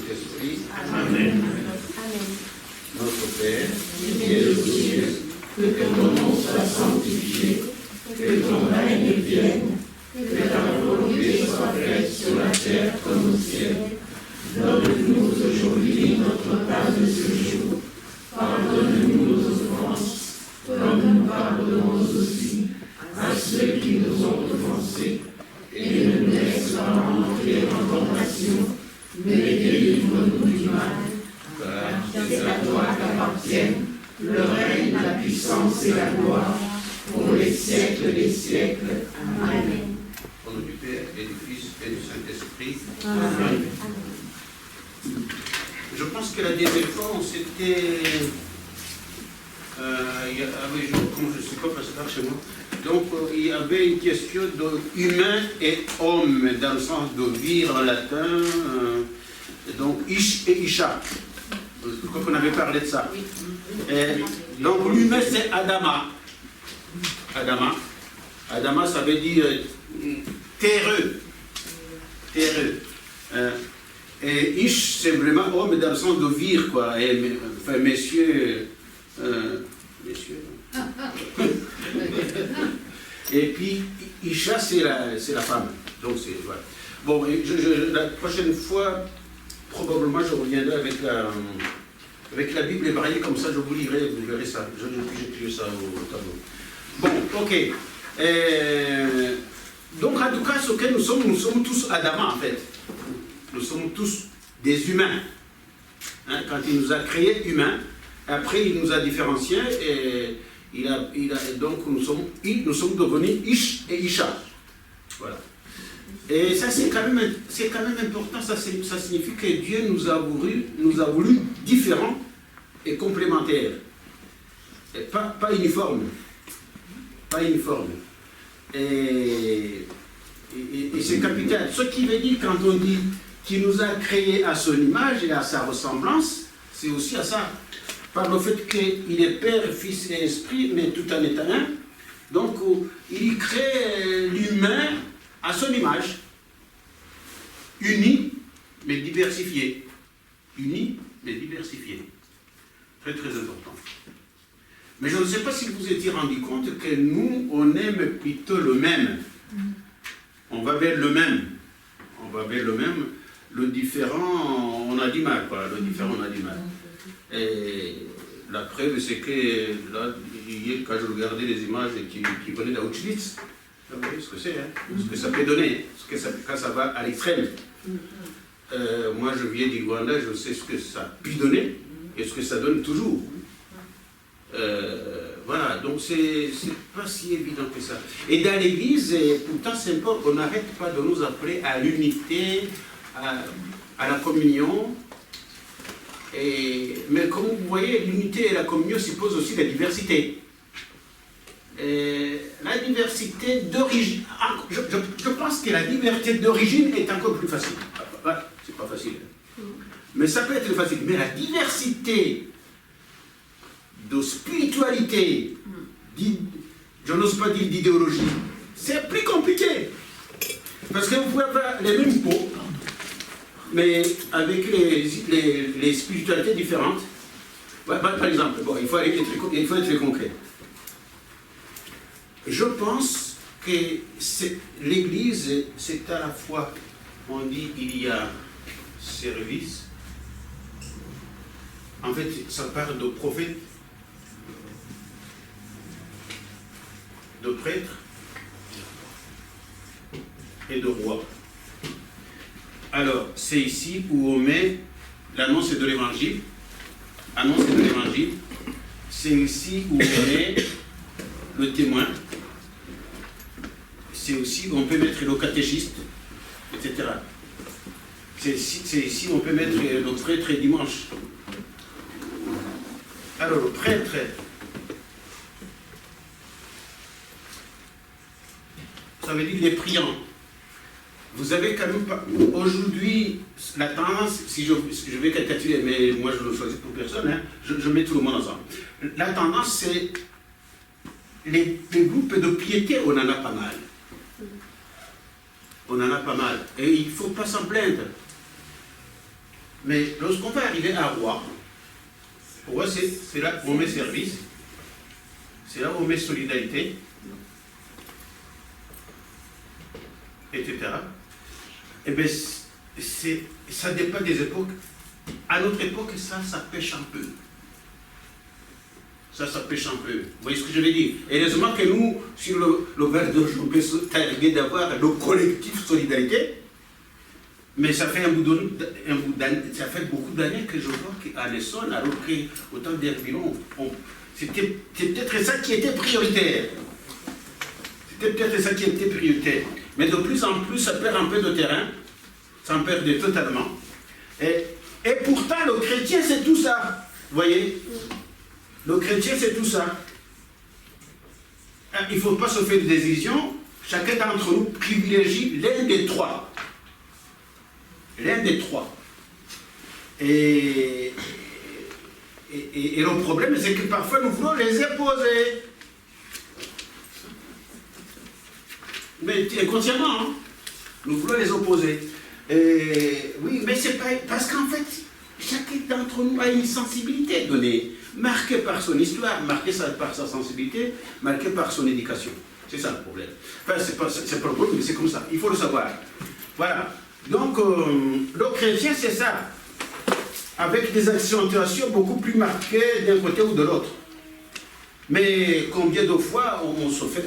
Saint-Esprit. Amen. Notre Père, qui es aux cieux, que ton nom soit sanctifié, que ton règne vienne, que ta volonté soit faite sur la terre comme au ciel. Donne-nous aujourd'hui notre pain de ce jour. Pardonne-nous nos offenses, comme nous pardonnons aussi à ceux qui nous ont offensés. Et ne nous laisse pas entrer en tentation, mais délivre-nous du mal. Car c'est à toi qu'appartiennent le règne, la puissance et la gloire, pour les siècles des siècles. Amen. au nom du Père et du Fils et du Saint-Esprit. Amen. Je pense que la dernière fois, on s'était... comme je ne suis pas pasteur chez moi, donc il y avait une question de humain et homme, dans le sens de vivre en latin, donc ish et isha. Je crois qu'on avait parlé de ça. Donc l'humain c'est Adama. Adama. Adama ça veut dire terreux. Terreux. Et ish c'est vraiment homme dans le sens de vivre quoi. Et, enfin messieurs. Messieurs. Et puis isha c'est la femme. Donc c'est voilà. Bon, la prochaine fois. Probablement, je reviendrai avec la Bible ébrayée, comme ça je vous lirai, vous verrez ça. J'écrirai ça au tableau. Bon, ok. Donc, en tout cas, ce que nous sommes tous Adama, en fait. Nous sommes tous des humains. Hein, quand il nous a créés humains, après il nous a différenciés et donc nous sommes devenus Ish et Isha. Voilà. Et ça, c'est quand même important, ça signifie que Dieu nous a voulu différents et complémentaires. Et pas uniformes. Pas uniformes. Et c'est capital. Ce qui veut dire, quand on dit qu'il nous a créés à son image et à sa ressemblance, c'est aussi à ça. Par le fait qu'il est Père, Fils et Esprit, mais tout en étant un. Donc, il crée l'humain à son image, uni mais diversifié. Uni mais diversifié. Très très important. Mais je ne sais pas si vous étiez rendu compte que nous, on aime plutôt le même. On va vers le même. On va vers le même. Le différent, on a du mal, quoi. Le différent, on a du mal. Et la preuve, c'est que là, hier, quand je regardais les images qui venaient d'Auschwitz, vous voyez ce que c'est, hein, ce que ça peut donner, quand ça va à l'extrême. Moi, je viens du Rwanda, je sais ce que ça a pu donner et ce que ça donne toujours. Voilà, donc c'est pas si évident que ça. Et dans l'Église, pourtant, c'est important, on n'arrête pas de nous appeler à l'unité, à la communion. Mais comme vous voyez, l'unité et la communion supposent aussi la diversité. La diversité d'origine, je pense que la diversité d'origine est encore plus facile. C'est pas facile. Mais ça peut être facile. Mais la diversité de spiritualité, je n'ose pas dire d'idéologie, c'est plus compliqué. Parce que vous pouvez avoir les mêmes pots, mais avec les spiritualités différentes. Par exemple, bon, il faut être concret. Je pense que l'Église, c'est à la fois, on dit, il y a service. En fait, ça parle de prophètes, de prêtres et de rois. Alors, c'est ici où on met l'annonce de l'Évangile. Annonce de l'Évangile. C'est ici où on met le témoin. C'est aussi où on peut mettre le catéchiste, etc. C'est ici où on peut mettre le prêtre dimanche. Alors, le prêtre, ça veut dire les priants. Vous avez quand même pas... Aujourd'hui, la tendance, si je vais caricaturer, mais moi je ne le choisis pour personne, hein, je mets tout le monde ensemble. La tendance, c'est les groupes de piété, on en a pas mal. On en a pas mal. Et il ne faut pas s'en plaindre. Mais lorsqu'on va arriver à roi, c'est là où on met service, c'est là où on met solidarité, etc. Et bien, ça dépend des époques. À notre époque, ça pêche un peu. Ça pêche un peu. Vous voyez ce que je veux dire? Et heureusement que nous, sur le verre de jour, on peut s'arriver d'avoir le collectif solidarité. Mais ça fait ça fait beaucoup d'années que je vois qu'à Essonne, alors qu'au temps d'Herbillon, c'était peut-être ça qui était prioritaire. C'était peut-être ça qui était prioritaire. Mais de plus en plus, ça perd un peu de terrain. Ça en perd totalement. Et pourtant, le chrétien, c'est tout ça. Vous voyez? Le chrétien, c'est tout ça. Il ne faut pas se faire des illusions. Chacun d'entre nous privilégie l'un des trois. L'un des trois. Et le problème, c'est que parfois, nous voulons les imposer. Mais inconsciemment, hein, nous voulons les opposer. Oui, mais c'est pas... Parce qu'en fait, chacun d'entre nous a une sensibilité donnée, marquée par son histoire, marquée par sa sensibilité, marquée par son éducation. C'est ça le problème. Enfin, c'est pas le problème, mais c'est comme ça. Il faut le savoir. Voilà. Donc, le chrétien, c'est ça. Avec des accentuations beaucoup plus marquées d'un côté ou de l'autre. Mais combien de fois on se fait,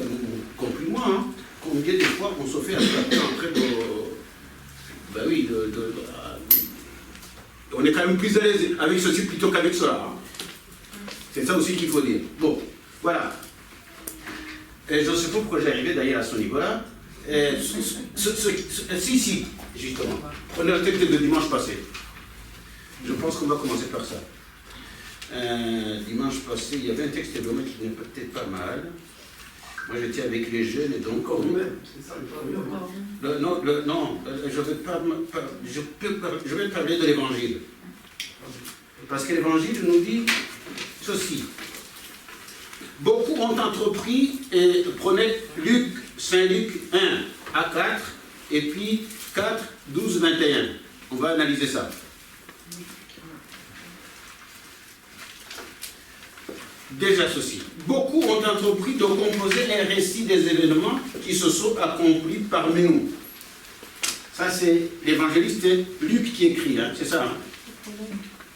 compris moi, hein, combien de fois on se fait attraper en train de... Ben oui, on est quand même plus à l'aise avec ceci plutôt qu'avec cela. Hein. C'est ça aussi qu'il faut dire. Bon, voilà. Et je ne sais pas pourquoi j'ai arrivé d'ailleurs à ce niveau-là. Si, justement. On est le texte de dimanche passé. Je pense qu'on va commencer par ça. Dimanche passé, il y avait un texte vraiment qui n'est peut-être pas mal. Moi, j'étais avec les jeunes et donc... Non, je vais parler de l'Évangile. Parce que l'Évangile nous dit ceci. Beaucoup ont entrepris, et prenez Saint Luc 1 à 4, et puis 4, 12, 21. On va analyser ça. Déjà ceci. Beaucoup ont entrepris de composer un récit des événements qui se sont accomplis parmi nous. Ça, c'est l'évangéliste Luc qui écrit, hein, c'est ça. Hein?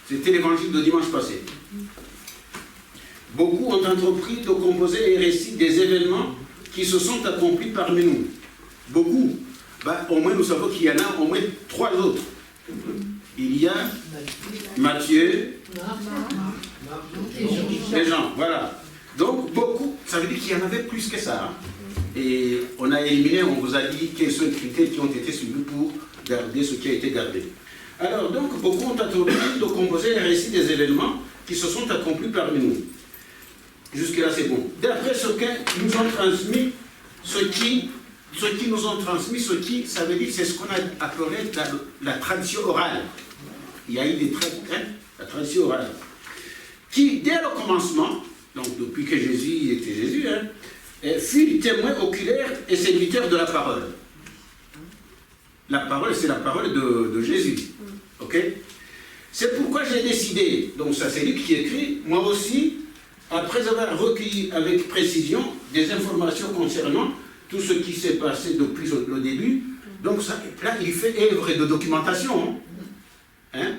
C'était l'évangile de dimanche passé. Beaucoup ont entrepris de composer un récit des événements qui se sont accomplis parmi nous. Beaucoup. Ben, au moins, nous savons qu'il y en a au moins 3 autres. Il y a Matthieu et Jean, voilà. Donc, beaucoup, ça veut dire qu'il y en avait plus que ça. Hein. Et on a éliminé, on vous a dit quels sont les critères qui ont été suivis pour garder ce qui a été gardé. Alors, donc, beaucoup ont entrepris de composer un récit des événements qui se sont accomplis parmi nous. Jusque-là, c'est bon. D'après ce qu'ils nous ont transmis, ce qui nous ont transmis, ça veut dire, c'est ce qu'on a appelé la tradition orale. Il y a eu des la tradition orale, qui, dès le commencement, donc depuis que Jésus était Jésus, hein, fut le témoin oculaire et serviteur de la parole. La parole, c'est la parole de Jésus. Ok? C'est pourquoi j'ai décidé, donc ça c'est lui qui écrit, moi aussi, après avoir recueilli avec précision des informations concernant tout ce qui s'est passé depuis le début, donc ça, là il fait œuvre de documentation, hein,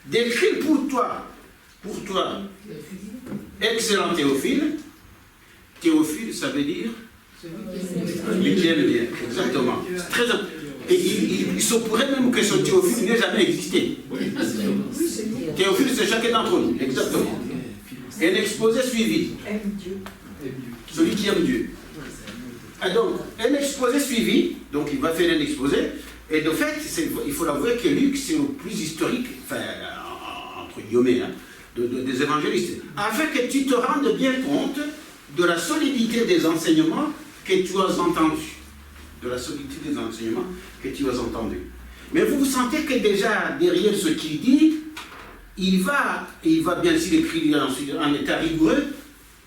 d'écrire pour toi, excellent Théophile. Théophile, ça veut dire celui qui aime bien, exactement. Très important. Et il se pourrait même que ce Théophile n'ait jamais existé. Théophile, c'est chacun d'entre nous, exactement. Un exposé suivi. Celui qui aime Dieu. Et donc, un exposé suivi, donc il va faire un exposé, et de fait, il faut l'avouer que Luc, c'est le plus historique, enfin, entre guillemets, hein, des évangélistes, afin que tu te rendes bien compte de la solidité des enseignements que tu as entendus. De la solidité des enseignements que tu as entendus. Mais vous sentez que déjà, derrière ce qu'il dit, il va bien sûr écrire en état rigoureux,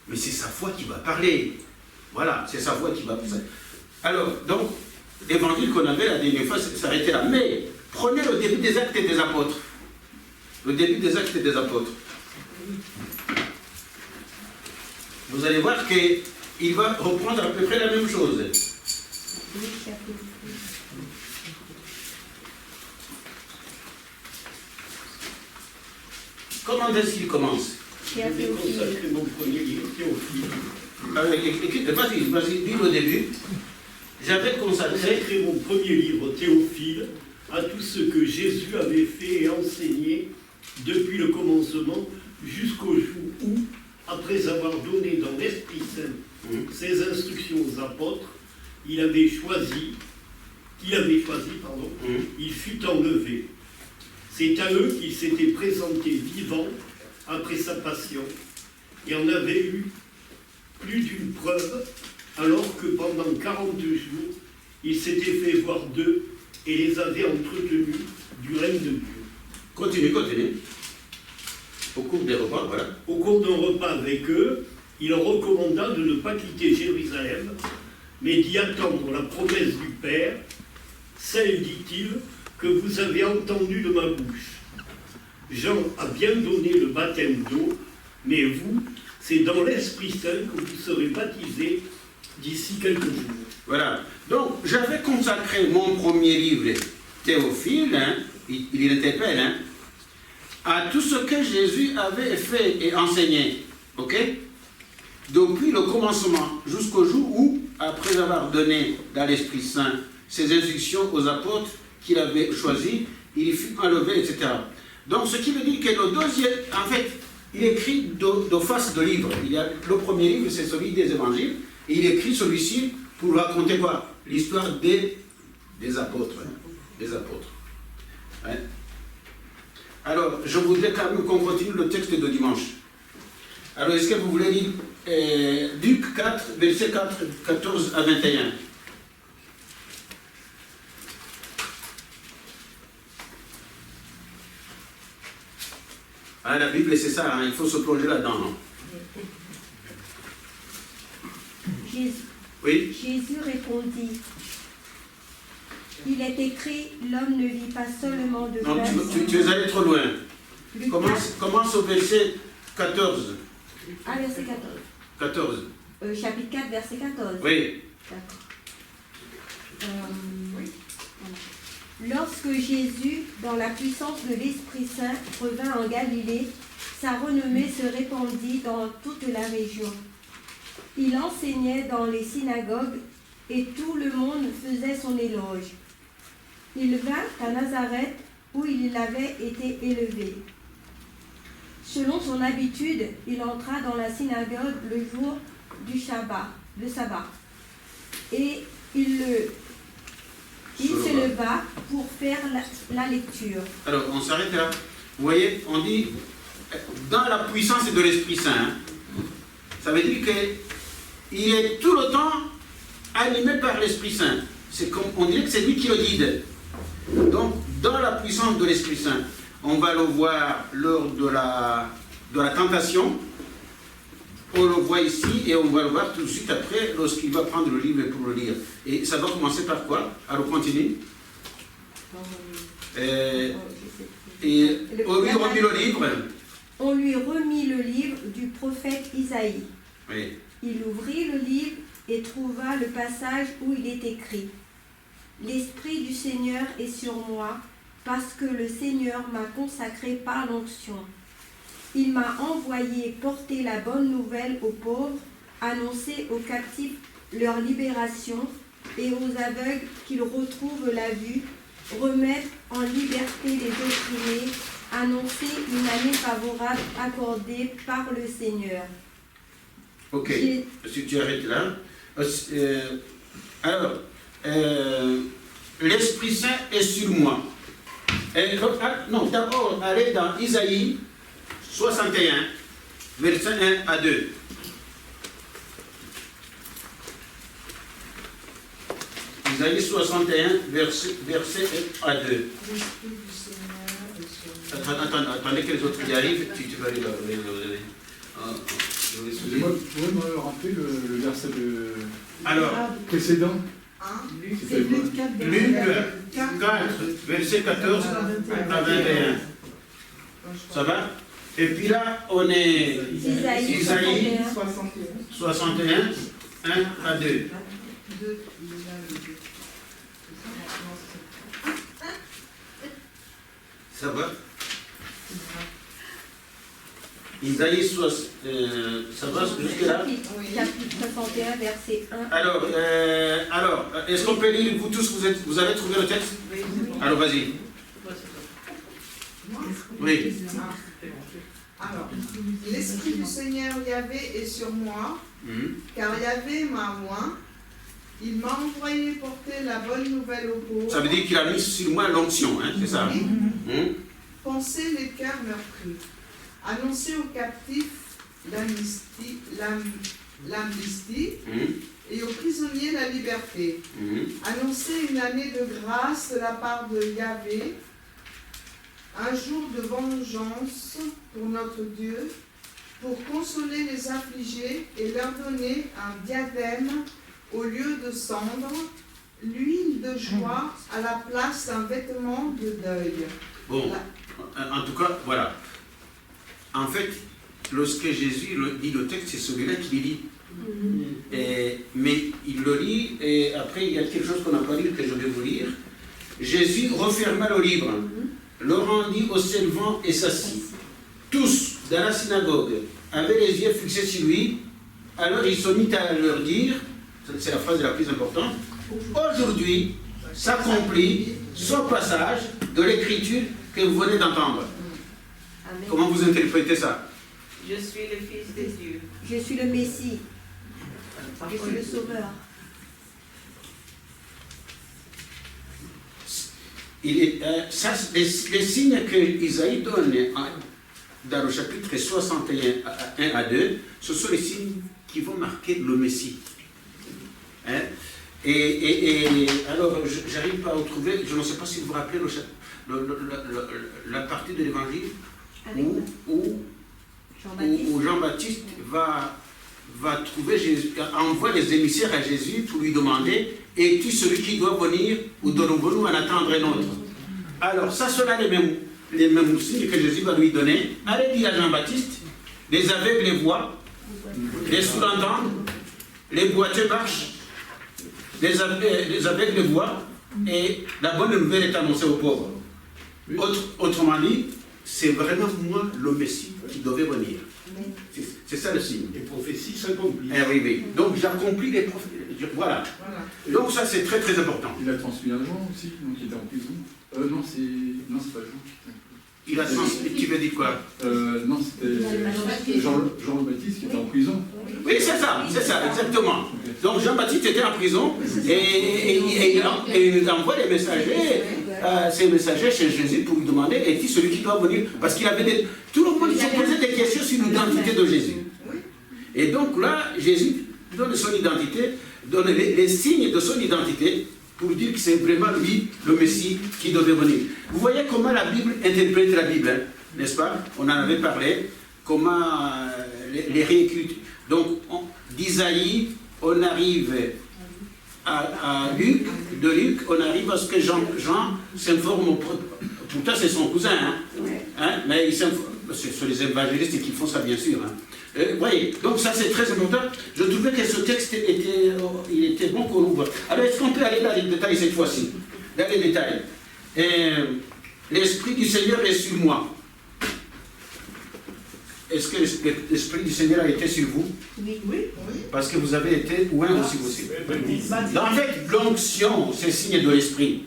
mais c'est sa foi qui va parler. Voilà, c'est sa foi qui va parler. Alors, donc, l'évangile qu'on avait la dernière fois s'arrêtait là. Mais, prenez le début des Actes des Apôtres. le début des Actes des Apôtres. Vous allez voir qu'il va reprendre à peu près la même chose. Comment est-ce qu'il commence? J'avais consacré mon premier livre, Théophile. Vas-y, dis au début. J'avais consacré mon premier livre, Théophile, à tout ce que Jésus avait fait et enseigné depuis le commencement jusqu'au jour où, après avoir donné dans l'Esprit Saint ses instructions aux apôtres, qu'il avait choisi, il fut enlevé. C'est à eux qu'il s'était présenté vivant après sa passion et en avait eu plus d'une preuve, alors que pendant 40 jours, il s'était fait voir d'eux et les avait entretenus du règne de Dieu. Continue. Au cours des repas, voilà. Au cours d'un repas avec eux, il leur recommanda de ne pas quitter Jérusalem, mais d'y attendre la promesse du Père, celle, dit-il, que vous avez entendue de ma bouche. Jean a bien donné le baptême d'eau, mais vous, c'est dans l'Esprit Saint que vous serez baptisés d'ici quelques jours. Voilà. Donc, j'avais consacré mon premier livre, Théophile, il interpelle, à tout ce que Jésus avait fait et enseigné. Ok? Depuis le commencement jusqu'au jour où, après avoir donné dans l'Esprit Saint ses instructions aux apôtres qu'il avait choisis, il fut enlevé, etc. Donc, ce qui veut dire que le deuxième, en fait, il écrit de face de livres. Le premier livre, c'est celui des évangiles, et il écrit celui-ci pour raconter quoi? L'histoire des apôtres. Des apôtres. Alors, je voudrais quand même qu'on continue le texte de dimanche. Alors, est-ce que vous voulez lire Luc 4, versets 14 à 21? Ah, la Bible, c'est ça, il faut se plonger là-dedans. Jésus répondit, il est écrit, l'homme ne vit pas seulement de pain. Non, tu es allé trop loin. Commence au verset 14. Ah, verset 14. 14. Chapitre 4, verset 14. Oui. D'accord. Lorsque Jésus, dans la puissance de l'Esprit Saint, revint en Galilée, sa renommée se répandit dans toute la région. Il enseignait dans les synagogues et tout le monde faisait son éloge. Il vint à Nazareth où il avait été élevé. Selon son habitude, il entra dans la synagogue le jour du sabbat, et il se leva pour faire la lecture. Alors, on s'arrête là. Vous voyez, on dit dans la puissance de l'Esprit Saint. Ça veut dire qu'il est tout le temps animé par l'Esprit Saint. C'est comme on dirait que c'est lui qui le guide. Donc, dans la puissance de l'Esprit Saint, on va le voir lors de la tentation. On le voit ici et on va le voir tout de suite après lorsqu'il va prendre le livre pour le lire. Et ça va commencer par quoi? Alors, continue. On lui remit le livre du prophète Isaïe. Oui. Il ouvrit le livre et trouva le passage où il est écrit « L'Esprit du Seigneur est sur moi, parce que le Seigneur m'a consacré par l'onction. Il m'a envoyé porter la bonne nouvelle aux pauvres, annoncer aux captifs leur libération et aux aveugles qu'ils retrouvent la vue, remettre en liberté les opprimés, annoncer une année favorable accordée par le Seigneur. » Ok, si tu arrêtes là. Alors, l'Esprit Saint est sur moi. Non, d'abord, allez dans Isaïe 61, versets 1 à 2. Isaïe 61, verset 1 à 2. Attendez que les autres y arrivent, tu vas les Excusez-moi, vous pouvez me rappeler le verset Alors, précédent? C'est Luc 4, Luc 4, verset 14 à 21. Ça va? Et puis là, on est Isaïe Isaïe 61. 61, 1 à 2. Ça va? Isaïe, ça va jusque-là? Chapitre 61, verset 1. Alors, est-ce qu'on peut lire, vous tous, vous avez trouvé le texte? Alors, vas-y. Oui. Alors, l'Esprit du Seigneur Yahvé est sur moi, car Yahvé m'a oint. Il m'a envoyé porter la bonne nouvelle aux pauvres. Ça veut dire qu'il a mis sur moi l'onction, hein, c'est ça? Penser les cœurs meurtris. Annoncer aux captifs l'amnistie et aux prisonniers la liberté. Annoncer une année de grâce de la part de Yahvé, un jour de vengeance pour notre Dieu, pour consoler les affligés et leur donner un diadème au lieu de cendre, l'huile de joie à la place d'un vêtement de deuil. Bon, en tout cas, voilà. En fait, lorsque Jésus dit le texte, c'est celui-là qui lit. Mais il le lit, et après, il y a quelque chose qu'on n'a pas lu que je vais vous lire. Jésus referma le livre, le rendit au servant et s'assit. Tous, dans la synagogue, avaient les yeux fixés sur lui. Alors il se mit à leur dire, c'est la phrase la plus importante, aujourd'hui s'accomplit ce passage de l'écriture que vous venez d'entendre. Amen. Comment vous interprétez ça? Je suis le Fils de Dieu. Je suis le Messie. Je suis le Sauveur. Les signes que Isaïe donne dans le chapitre 61, 1 à 2, ce sont les signes qui vont marquer le Messie. Hein? Et alors, je n'arrive pas à trouver, je ne sais pas si vous vous rappelez la partie de l'évangile où Jean-Baptiste va trouver Jésus, envoie les émissaires à Jésus pour lui demander: es-tu celui qui doit venir ou devons-nous en attendre un autre? Alors, ça sera les mêmes signes que Jésus va lui donner. Allez dire à Jean-Baptiste: les aveugles voient, les sourds entendent, les boiteux marchent, les aveugles voient, et la bonne nouvelle est annoncée aux pauvres. Autrement dit, c'est vraiment moi le Messie qui devait venir. C'est ça le signe. Les prophéties s'accomplissent. Oui. Donc j'accomplis les prophéties. Voilà. Donc ça c'est très très important. Il a transmis à Jean aussi, donc il était en prison. Non, c'est pas Jean qui était en prison. Il a transmis, tu veux dire quoi? Non, c'était Jean-Baptiste qui était en prison. Oui, c'est ça, exactement. Donc Jean-Baptiste était en prison et il envoie des messagers, ces messagers chez Jésus pour lui demander: est-il celui qui doit venir? Parce qu'il avait tout le monde se posait des questions sur l'identité de Jésus. Et donc là, Jésus donne son identité, donne les signes de son identité pour dire que c'est vraiment lui, le Messie, qui devait venir. Vous voyez comment la Bible interprète la Bible, hein, n'est-ce pas? On en avait parlé, comment les réécritures. Donc, d'Isaïe, on arrive à Luc, de Luc, on arrive à ce que Jean s'informe. Pourtant, c'est son cousin, mais il s'informe. Ce sont les évangélistes qui font ça, bien sûr. Voyez, donc ça c'est très important. Je trouvais que ce texte était bon qu'on l'ouvre. Alors est-ce qu'on peut aller dans les détails cette fois-ci? Dans les détails. L'Esprit du Seigneur est sur moi. Est-ce que l'Esprit du Seigneur a été sur vous? Oui. Parce que vous avez été oint aussi. En fait, l'onction, c'est signe de l'Esprit.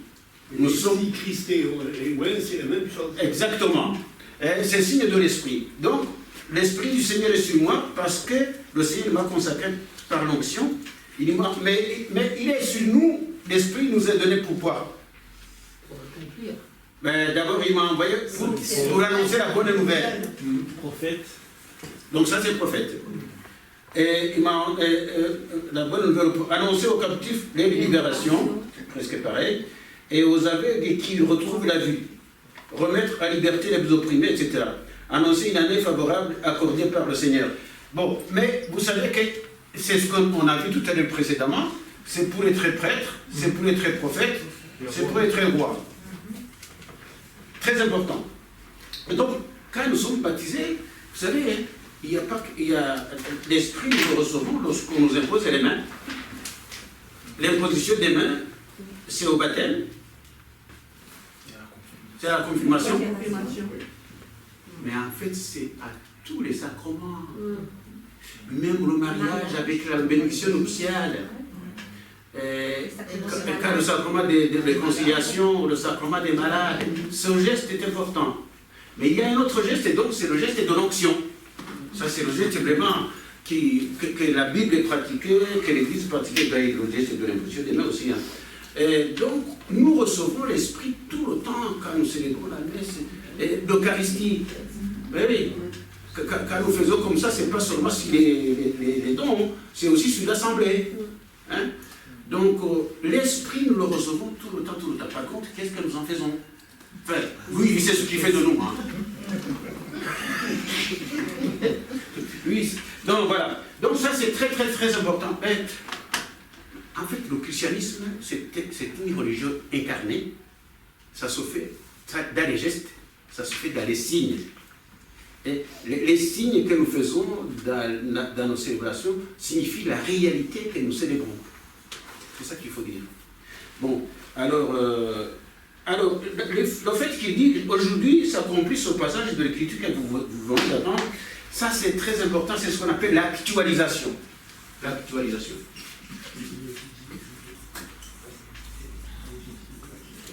Nous sommes... Si Christ est oint, c'est la même chose. Exactement. C'est signe de l'Esprit. Donc, l'Esprit du Seigneur est sur moi parce que le Seigneur m'a consacré par l'onction. Mais il est sur nous. L'Esprit nous est donné pourquoi? Pour accomplir. D'abord, il m'a envoyé pour annoncer la bonne nouvelle. Prophète. Donc ça, c'est le prophète. Et il m'a la bonne nouvelle pour annoncer aux captifs les libérations, presque pareil, et aux aveugles qu'ils retrouvent la vue. Remettre à liberté les opprimés, etc. Annoncer une année favorable accordée par le Seigneur. Bon, mais vous savez que c'est ce qu'on a vu tout à l'heure précédemment, c'est pour être prêtre, c'est pour être prophète, c'est pour être roi. Très important. Et donc, quand nous sommes baptisés, vous savez, hein, il y a l'esprit, nous le recevons lorsqu'on nous impose les mains. L'imposition des mains, c'est au baptême. C'est à la confirmation. Mais en fait, c'est à tous les sacrements. Même le mariage avec la bénédiction nuptiale. Quand le sacrement de réconciliation, le sacrement des malades, ce geste est important. Mais il y a un autre geste, et donc c'est le geste de l'onction. Ça, c'est le geste vraiment que la Bible est pratiquée, que l'Église pratiquée, ben, le geste de l'imposition des mains aussi. Hein. Et donc, nous recevons l'Esprit tout le temps quand nous célébrons la messe d'Eucharistie. Ben oui, quand nous faisons comme ça, ce n'est pas seulement sur les dons, c'est aussi sur l'Assemblée. Hein? Donc, l'Esprit, nous le recevons tout le temps. Par contre, qu'est-ce que nous en faisons? Enfin, oui, c'est ce qu'il fait de nous. Hein. Oui, donc voilà. Donc ça, c'est très, très, très important. Mais, en fait, le christianisme, c'est une religion incarnée. Ça se fait dans les gestes, ça se fait dans les signes. Et les signes que nous faisons dans nos célébrations signifient la réalité que nous célébrons. C'est ça qu'il faut dire. Bon, alors le fait qu'il dit aujourd'hui s'accomplit ce passage de l'écriture que vous venez d'entendre, ça c'est très important, c'est ce qu'on appelle l'actualisation. L'actualisation.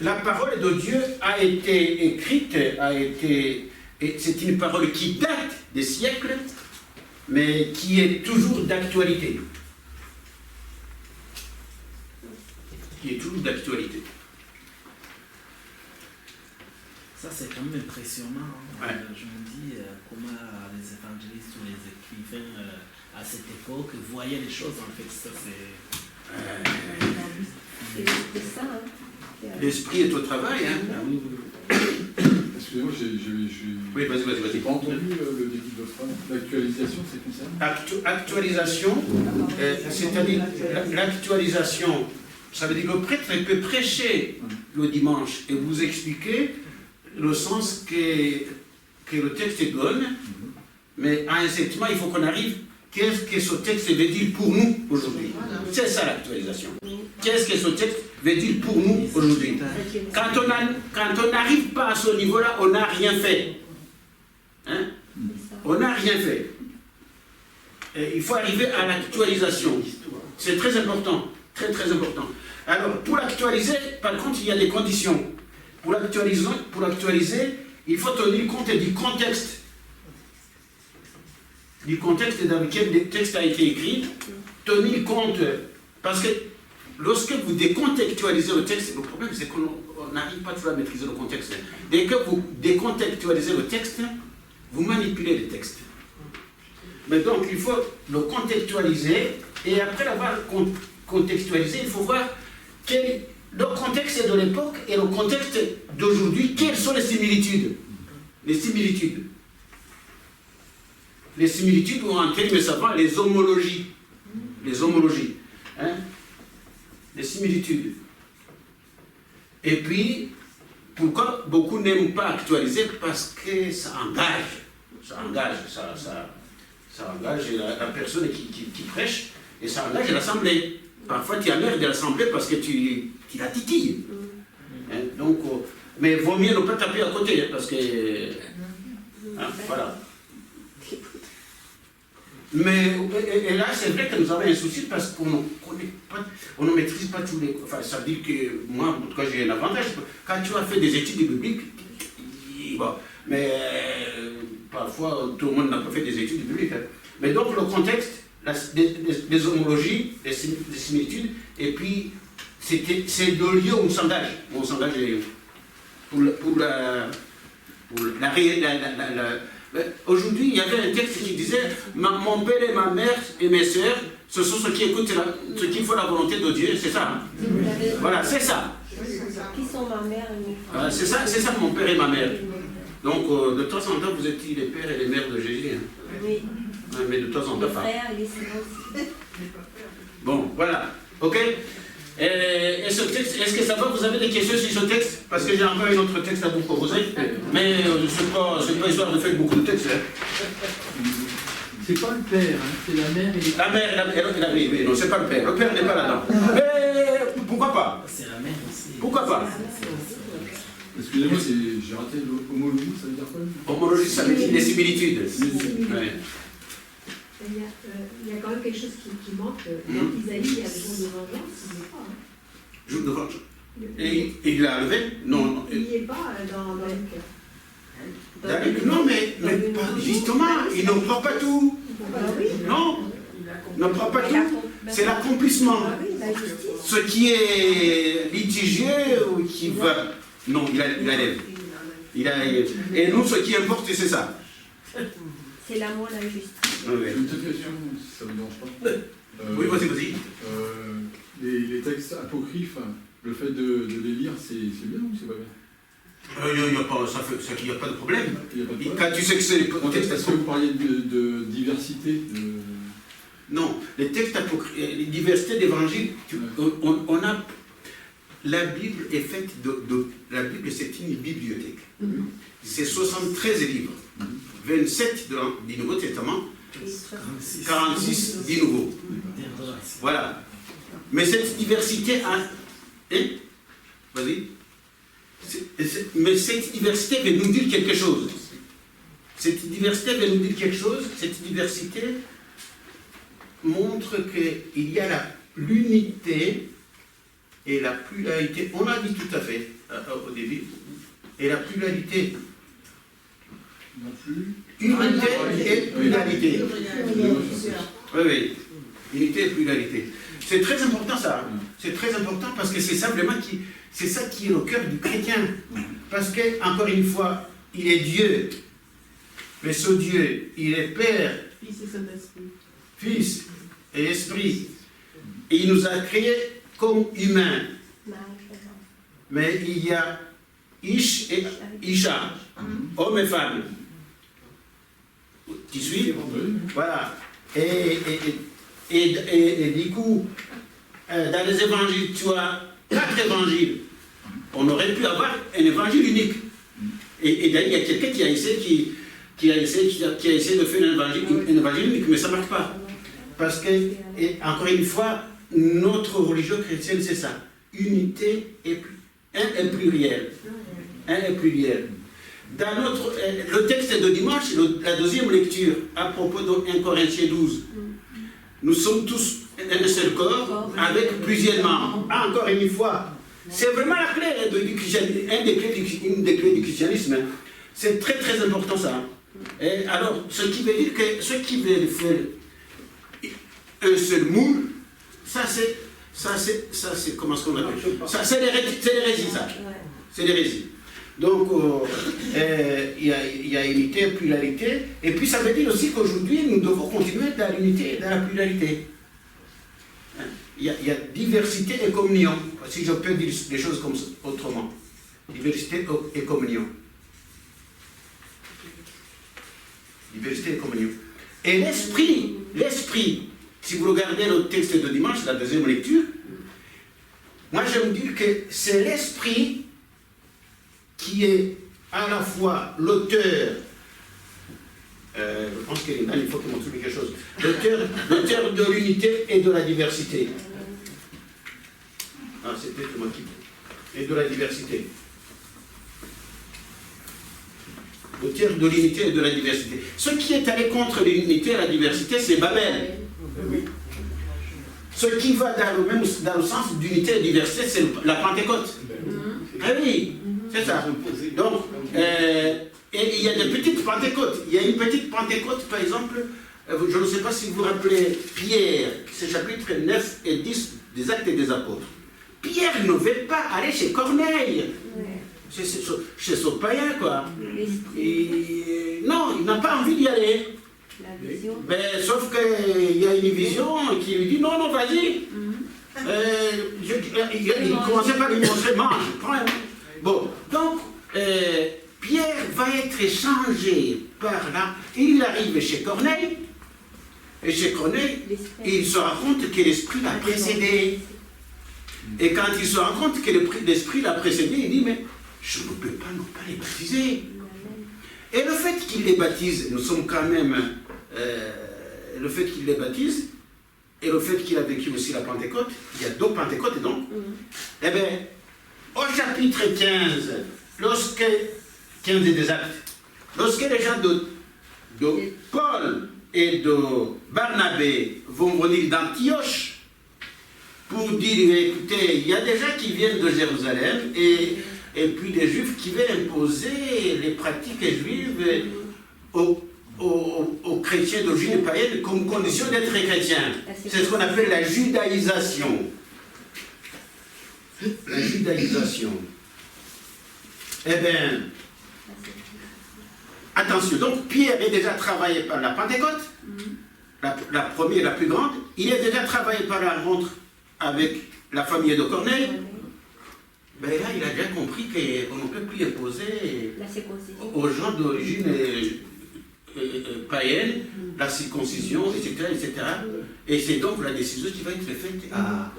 La parole de Dieu a été écrite, c'est une parole qui date des siècles, mais qui est toujours d'actualité. Ça, c'est quand même impressionnant. Hein. Ouais. Je me dis comment les évangélistes ou les écrivains à cette époque voyaient les choses. En fait, ça, C'est ça, hein. L'esprit est au travail. Hein. Excusez-moi, Oui, vas-y. j'ai pas entendu le début de votre phrase. L'actualisation, c'est concernant Actualisation, c'est-à-dire l'actualisation, ça veut dire que le prêtre peut prêcher le dimanche et vous expliquer le sens que le texte donne, mais à un certain moment, il faut qu'on arrive. Qu'est-ce que ce texte veut dire pour nous aujourd'hui? C'est ça l'actualisation. Qu'est-ce que ce texte veut dire pour nous aujourd'hui? Quand on n'arrive pas à ce niveau-là, on n'a rien fait. Hein? On n'a rien fait. Et il faut arriver à l'actualisation. C'est très important. Très, très important. Alors, pour l'actualiser, par contre, il y a des conditions. Pour l'actualiser, il faut tenir compte du contexte. Du contexte dans lequel le texte a été écrit, tenir compte, parce que lorsque vous décontextualisez le texte, le problème c'est qu'on n'arrive pas toujours à maîtriser le contexte. Dès que vous décontextualisez le texte, vous manipulez le texte. Mais donc il faut le contextualiser, et après l'avoir contextualisé, il faut voir le contexte de l'époque et le contexte d'aujourd'hui, quelles sont les similitudes. Les similitudes, ou en termes savants, les homologies. Hein? Les similitudes. Et puis, pourquoi beaucoup n'aiment pas actualiser? Parce que ça engage. Ça engage la personne qui prêche, et ça engage l'assemblée. Parfois, tu as l'air de l'assemblée parce que tu la titilles. Hein? Donc, mais il vaut mieux ne pas taper à côté, hein, parce que... Hein, voilà. Mais et là, c'est vrai que nous avons un souci parce qu'on ne maîtrise pas tous les... Enfin, ça veut dire que moi, en tout cas, j'ai un avantage. Quand tu as fait des études bibliques, bon, mais parfois, tout le monde n'a pas fait des études bibliques. Hein. Mais donc, le contexte, les homologies, les similitudes, et puis, c'est le lieu où on s'engage. On s'engage pour la aujourd'hui, il y avait un texte qui disait « Mon père et ma mère et mes sœurs, ce sont ceux qui écoutent, ceux qui font la volonté de Dieu. » C'est ça. Hein? Voilà, c'est ça. Qui sont ma mère et mes frères. C'est ça, mon père et ma mère. Donc, de temps en temps, vous êtes les pères et les mères de Jésus. Hein? Oui. Mais de temps en temps, les frères et les sœurs aussi. Bon, voilà. OK. Et ce texte, est-ce que ça va? Vous avez des questions sur ce texte? Parce que j'ai encore un autre texte à vous proposer. Mais ce n'est pas histoire de faire beaucoup de textes. Hein. C'est pas le père, hein, c'est la mère et les... La mère, oui, non, c'est pas le père. Le père n'est pas là-dedans. Mais pourquoi pas? C'est la mère aussi. Pourquoi pas? Excusez-moi, j'ai raté l'homologie, ça veut dire quoi? Homologie, ça veut dire des similitudes. Ouais. Il y a quand même quelque chose qui manque. Dans Isaïe, il y a le jour de vengeance, il n'y est pas. Hein. Jour de vengeance. Et il l'a enlevé? Non. Il n'y est pas dans le... Non, mais justement, il ne prend pas tout. Non, il ne prend pas tout. C'est l'accomplissement. Ce qui est litigieux ou qui va... Non, il enlève. Et nous, ce qui importe, c'est ça. C'est l'amour, la justice. Oui. Une petite question, si ça ne vous dérange pas. Oui, vas-y. Les textes apocryphes, le fait de les lire, c'est bien ou c'est pas bien? Il n'y a pas de problème. Il y a pas de problème. Quand tu sais que c'est les textes Est-ce que vous parliez de diversité Non, les textes apocryphes, les diversités d'évangiles, on a... La Bible est faite la Bible, c'est une bibliothèque. C'est 73 livres. 27 du Nouveau Testament, 46 du Nouveau. Voilà. Mais cette diversité a... Hein? Vas-y. Mais cette diversité veut nous dire quelque chose. Cette diversité veut nous dire quelque chose. Cette diversité montre qu'il y a l'unité et la pluralité. On a dit tout à fait au début. Et la pluralité. Unité et pluralité. Oui. Unité et pluralité. C'est très important ça. C'est très important parce que c'est simplement c'est ça qui est au cœur du chrétien. Parce que, encore une fois, il est Dieu. Mais ce Dieu, il est Père, Fils et Esprit. Et il nous a créés comme humains. Mais il y a Ish et Isha, homme et femme. Tu suis? Voilà. Et du coup, dans les évangiles, tu as 4 évangiles. On aurait pu avoir un évangile unique. Et d'ailleurs, il y a quelqu'un qui a essayé de faire un évangile unique, mais ça ne marche pas. Parce que, encore une fois, notre religion chrétienne, c'est ça. Unité et un est pluriel. Un est pluriel. Dans le texte de dimanche, la deuxième lecture, à propos de 1 Corinthiens 12, nous sommes tous un seul corps avec plusieurs membres. Encore une fois, c'est vraiment la clé du christianisme, une des clés du christianisme. C'est très très important ça. Et alors, ce qui veut dire que ceux qui veulent faire un seul moule, ça c'est comment est-ce qu'on appelle ça? C'est l'hérésie, ça. C'est l'hérésie. Donc, il y a unité et pluralité. Et puis, ça veut dire aussi qu'aujourd'hui, nous devons continuer dans l'unité et dans la pluralité. Il y a diversité et communion. Si je peux dire des choses comme ça, autrement. Diversité et communion. Diversité et communion. Et l'esprit, si vous regardez le texte de dimanche, la deuxième lecture, moi, je me dis que c'est l'esprit qui est à la fois l'auteur, je pense qu'il faut qu'il m'explique quelque chose, l'auteur de l'unité et de la diversité. Ah, c'est peut-être moi qui... Et de la diversité. L'auteur de l'unité et de la diversité. Ce qui est allé contre l'unité et la diversité, c'est Babel. Ce qui va dans le sens d'unité et de diversité, c'est la Pentecôte. Ah oui, c'est ça. Donc, et il y a des petites Pentecôtes. Il y a une petite Pentecôte, par exemple, je ne sais pas si vous vous rappelez, Pierre, c'est chapitre 9 et 10 des Actes des Apôtres. Pierre ne veut pas aller chez Corneille, chez son païen, quoi. Non, il n'a pas envie d'y aller. Mais, sauf qu'il y a une vision qui lui dit non, vas-y. Il commençait par lui montrer, mange, prends. Bon, donc, Pierre va être échangé par là. Il arrive chez Corneille, et chez Corneille, il se rend compte que l'esprit l'a précédé. Et quand il se rend compte que l'Esprit l'a précédé, il dit, mais je ne peux pas non pas les baptiser. Et le fait qu'il les baptise, nous sommes quand même... le fait qu'il les baptise, et le fait qu'il a vécu aussi la Pentecôte, il y a d'autres Pentecôtes, donc, eh bien, au chapitre 15, 15 des Actes, lorsque les gens de Paul et de Barnabé vont venir d'Antioche, pour dire, écoutez, il y a des gens qui viennent de Jérusalem et puis des Juifs qui veulent imposer les pratiques juives aux chrétiens d'origine et païenne comme condition d'être chrétiens. C'est ce qu'on appelle la judaïsation. La judaïsation. Eh bien, attention, donc Pierre est déjà travaillé par la Pentecôte, la première et la plus grande. Il est déjà travaillé par la rencontre avec la famille de Corneille. Ben là, il a bien compris qu'on ne peut plus imposer aux gens d'origine païenne la circoncision, etc., etc. Et c'est donc la décision qui va être faite à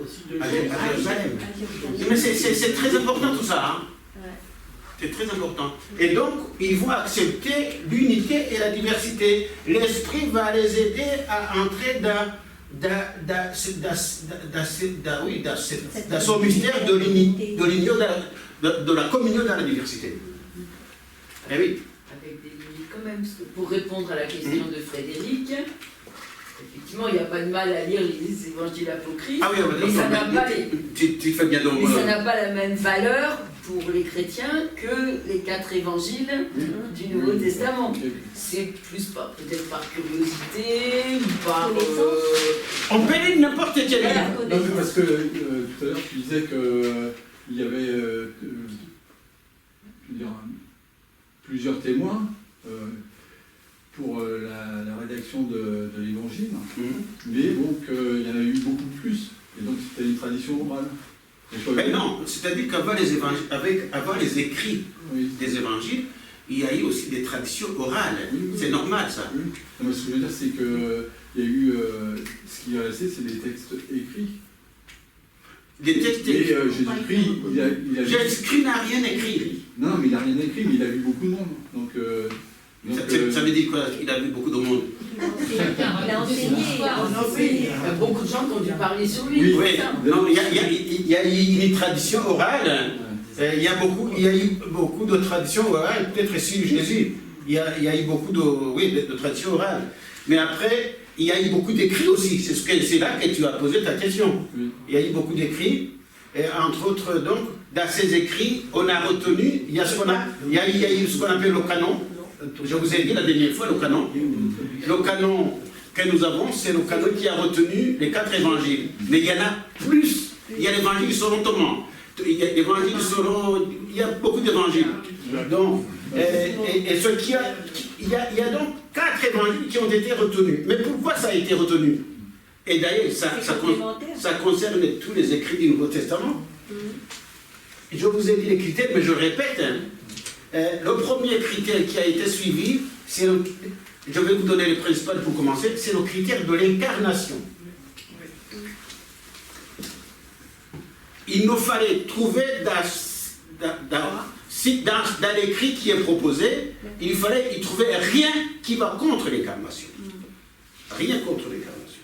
Jérusalem. Mais c'est très important tout ça. Hein? C'est très important. Et donc, ils vont accepter l'unité et la diversité. L'Esprit va les aider à entrer dans son mystère de l'union, de la communion dans la diversité. Eh oui. Avec des limites quand même, parce que pour répondre à la question de Frédéric, effectivement, il n'y a pas de mal à lire les évangiles apocryphes, Ah oui, mais ça n'a pas tu fais bien donc. mais ça n'a pas la même valeur pour les chrétiens que les 4 évangiles du Nouveau Testament. C'est plus peut-être par curiosité, ou par... On peut lire n'importe quel livre. Non, mais parce que tout à l'heure tu disais qu'il y avait plusieurs témoins pour la rédaction de l'évangile, mais donc il y en a eu beaucoup plus, et donc c'était une tradition orale. Mais non, c'est-à-dire qu'avant les écrits des évangiles, il y a eu aussi des traditions orales. C'est normal ça. Non, mais ce que je veux dire, c'est qu'il y a eu. Ce qui est resté, c'est des textes écrits. Des textes écrits. Et Jésus-Christ n'a rien écrit. Non, mais il n'a rien écrit, mais il a vu beaucoup de monde. Donc, ça veut dire quoi? Il a vu beaucoup de monde. Il a enseigné. Il y a beaucoup de gens qui ont dû parler sur lui. Oui, non, il y a une tradition orale. Il y a eu beaucoup de traditions orales, peut-être sur Jésus. Il y a eu beaucoup de traditions orales. Mais après, il y a eu beaucoup d'écrits aussi. C'est là que tu as posé ta question. Il y a eu beaucoup d'écrits. Et entre autres, donc, dans ces écrits, on a retenu, il y a eu ce qu'on appelle le canon. Je vous ai dit la dernière fois, le canon. Le canon que nous avons, c'est le canon qui a retenu les 4 évangiles. Mais il y en a plus. Il y a l'évangile selon Thomas. Il y a beaucoup d'évangiles. Donc, il y a donc 4 évangiles qui ont été retenus. Mais pourquoi ça a été retenu? Et d'ailleurs, ça concerne tous les écrits du Nouveau Testament. Je vous ai dit les critères, mais je répète. Le premier critère qui a été suivi, je vais vous donner le principal pour commencer, c'est le critère de l'incarnation. Il nous fallait trouver dans l'écrit qui est proposé, il fallait y trouver rien qui va contre l'incarnation. Rien contre l'incarnation.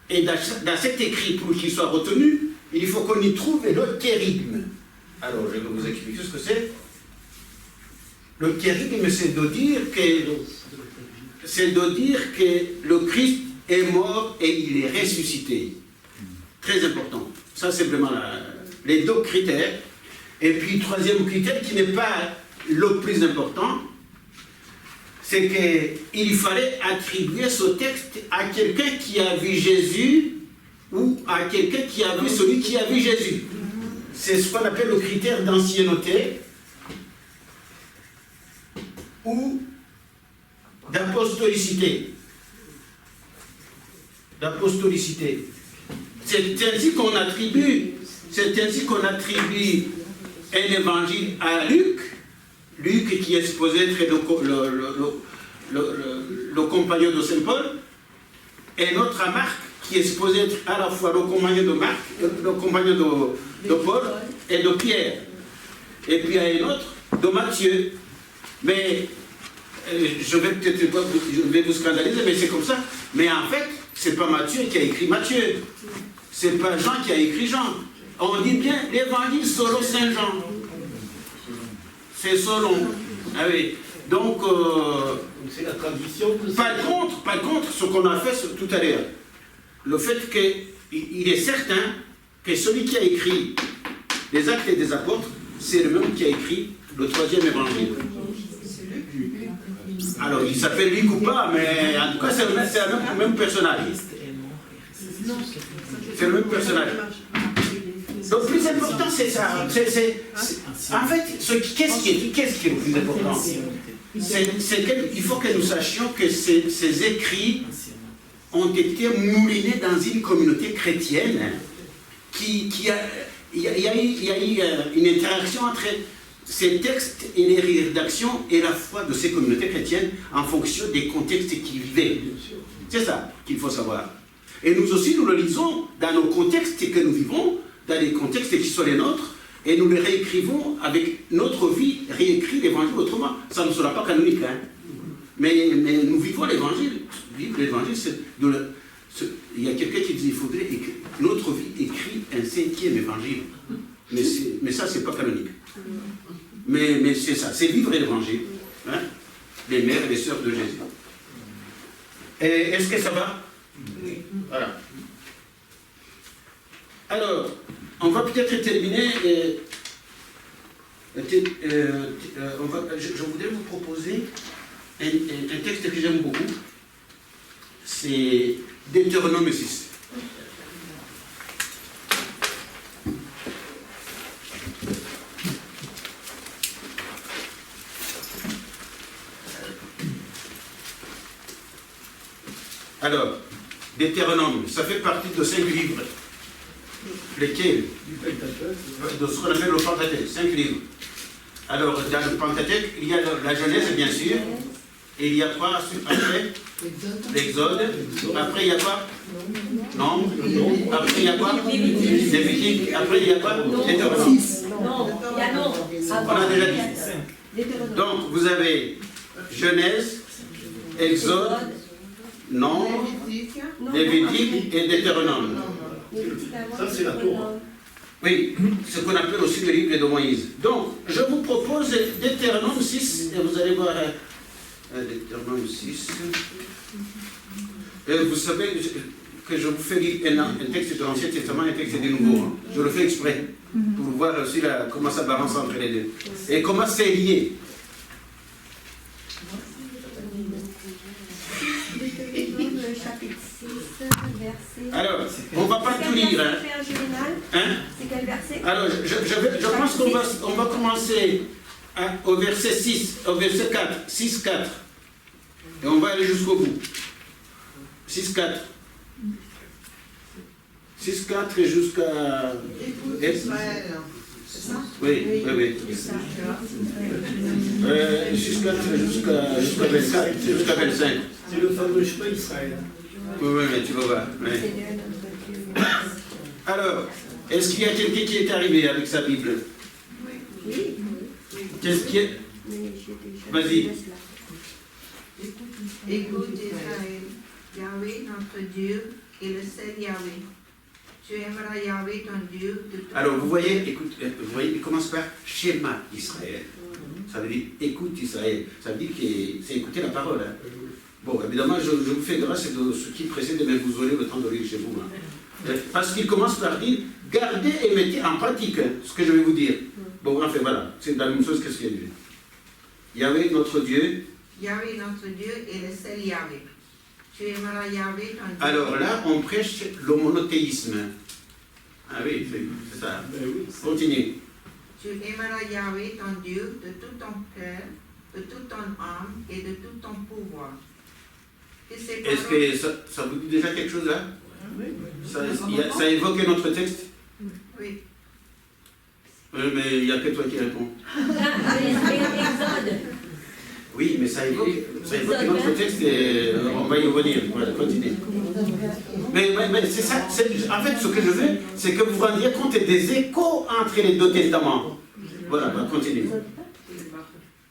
Et dans cet écrit, pour qu'il soit retenu, il faut qu'on y trouve le kérigme. Alors, je vais vous expliquer ce que c'est. Le kérigme, c'est de dire que le Christ est mort et il est ressuscité. Très important. Ça, c'est vraiment les 2 critères. Et puis, troisième critère, qui n'est pas le plus important, c'est qu'il fallait attribuer ce texte à quelqu'un qui a vu Jésus ou à quelqu'un qui a vu celui qui a vu Jésus. C'est ce qu'on appelle le critère d'ancienneté ou d'apostolicité. C'est ainsi qu'on attribue un évangile à Luc qui est supposé être le compagnon de Saint Paul, et l'autre à Marc qui est supposé être à la fois le compagnon de Marc, le compagnon de Paul et de Pierre. Et puis il y a un autre de Matthieu. Mais je vais peut-être pas vous scandaliser, mais c'est comme ça. Mais en fait, c'est pas Matthieu qui a écrit Matthieu. C'est pas Jean qui a écrit Jean. On dit bien l'évangile selon Saint Jean. C'est selon. Ah oui. Donc, c'est la tradition de par contre, ce qu'on a fait tout à l'heure, le fait qu'il est certain que celui qui a écrit les Actes des Apôtres, c'est le même qui a écrit le 3e évangile. Alors, il s'appelle Luc ou pas, mais en tout cas, c'est le même personnage. C'est le même personnage. Donc, le plus important, c'est ça. En fait, qu'est-ce qui est le plus important? C'est qu'il faut que nous sachions que ces écrits ont été moulinés dans une communauté chrétienne il y a eu une interaction entre ces textes et les rédactions et la foi de ces communautés chrétiennes en fonction des contextes qu'ils vivaient. C'est ça qu'il faut savoir. Et nous aussi, nous le lisons dans nos contextes que nous vivons, dans les contextes qui sont les nôtres, et nous les réécrivons avec notre vie, réécrit l'évangile autrement. Ça ne sera pas canonique, hein. Mais nous vivons l'évangile. Vivre l'évangile, il y a quelqu'un qui dit qu'il faudrait que notre vie écrit un 5e évangile. Mais ça, c'est pas canonique. Mais c'est ça, c'est vivre l'évangile. Hein? Les mères et les sœurs de Jésus. Est-ce que ça va? Oui. Voilà. Alors, on va peut-être terminer. Je voudrais vous proposer un texte que j'aime beaucoup. C'est Deutéronome 6. Alors, Deutéronome, ça fait partie de 5 livres. Lesquels? De ce qu'on appelle le Pentateuque, 5 livres. Alors, dans le Pentateuque, il y a la Genèse, bien sûr. Et il y a quoi après? L'Exode. Après, il y a quoi? Non. Après, il y a quoi? Lévitique. Après, il y a quoi? Deutéronome. Non, il y a non. On a déjà dit. Donc, vous avez Genèse, Exode, non, Lévitique et Deutéronome. Ça, c'est la Torah. Oui, ce qu'on appelle aussi le livre de Moïse. Donc, je vous propose Deutéronome 6, et vous allez voir Deutéronome 6. Vous savez que je vous fais lire un texte de l'Ancien Testament et un texte du Nouveau. Hein. Je le fais exprès, pour voir aussi comment ça balance entre les deux. Et comment c'est lié. Alors, on ne va pas tout lire. Hein? C'est quel verset? Alors, je pense qu'on va commencer au verset 6, au verset 4, 6, 4. Et on va aller jusqu'au bout. 6, 4. 6, 4 et jusqu'à... Écoute Israël, c'est ça? Oui. 6, 4 jusqu'à 25. C'est le fameux chemin Israël. Oui, mais tu vas voir. Ouais. Alors, est-ce qu'il y a quelqu'un qui est arrivé avec sa Bible? Oui. Qu'est-ce qui est? Vas-y. Écoute Israël, Yahvé notre Dieu est le seul Yahvé. Tu aimeras Yahvé ton Dieu de tout. Alors vous voyez, il commence par Shema Israël. Ça veut dire écoute Israël. Ça veut dire que c'est écouter la parole. Hein. Bon, évidemment, je vous fais grâce de ce qui précède, mais vous aurez le temps de lire chez vous. Hein. Parce qu'il commence par dire gardez et mettez en pratique ce que je vais vous dire. Bon, enfin voilà, c'est la même chose que ce qu'il y a dit. Yahvé notre Dieu. Yahvé notre Dieu est le seul Yahvé. Tu aimeras Yahvé ton Dieu. Alors là, on prêche le monothéisme. Ah oui, c'est ça. Continue. Tu aimeras Yahvé ton Dieu de tout ton cœur, de toute ton âme et de tout ton pouvoir. Est-ce que ça vous dit déjà quelque chose là? Ça évoque notre texte? Oui. Mais il n'y a que toi qui réponds. Exode. Oui, mais ça évoque un autre texte et on va y revenir. Voilà, continuez. Mais c'est ça, en fait, ce que je veux, c'est que vous vous rendiez compte des échos entre les deux testaments. Voilà, continuez.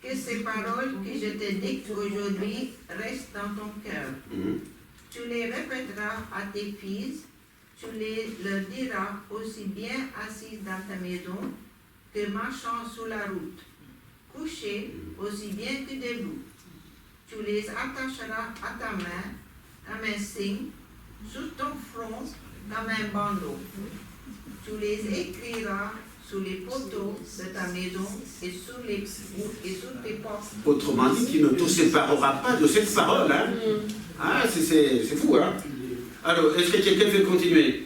Que ces paroles que je te dicte aujourd'hui restent dans ton cœur. Tu les répéteras à tes fils, tu leur diras aussi bien assis dans ta maison que marchant sur la route, couché aussi bien que debout. Tu les attacheras à ta main comme un signe, sur ton front comme un bandeau. Tu les écriras sur les poteaux de ta maison et sur tes portes. Autrement dit, tu ne te sépareras pas de cette parole. Hein? Ah, c'est fou, hein? Alors, est-ce que quelqu'un veut continuer?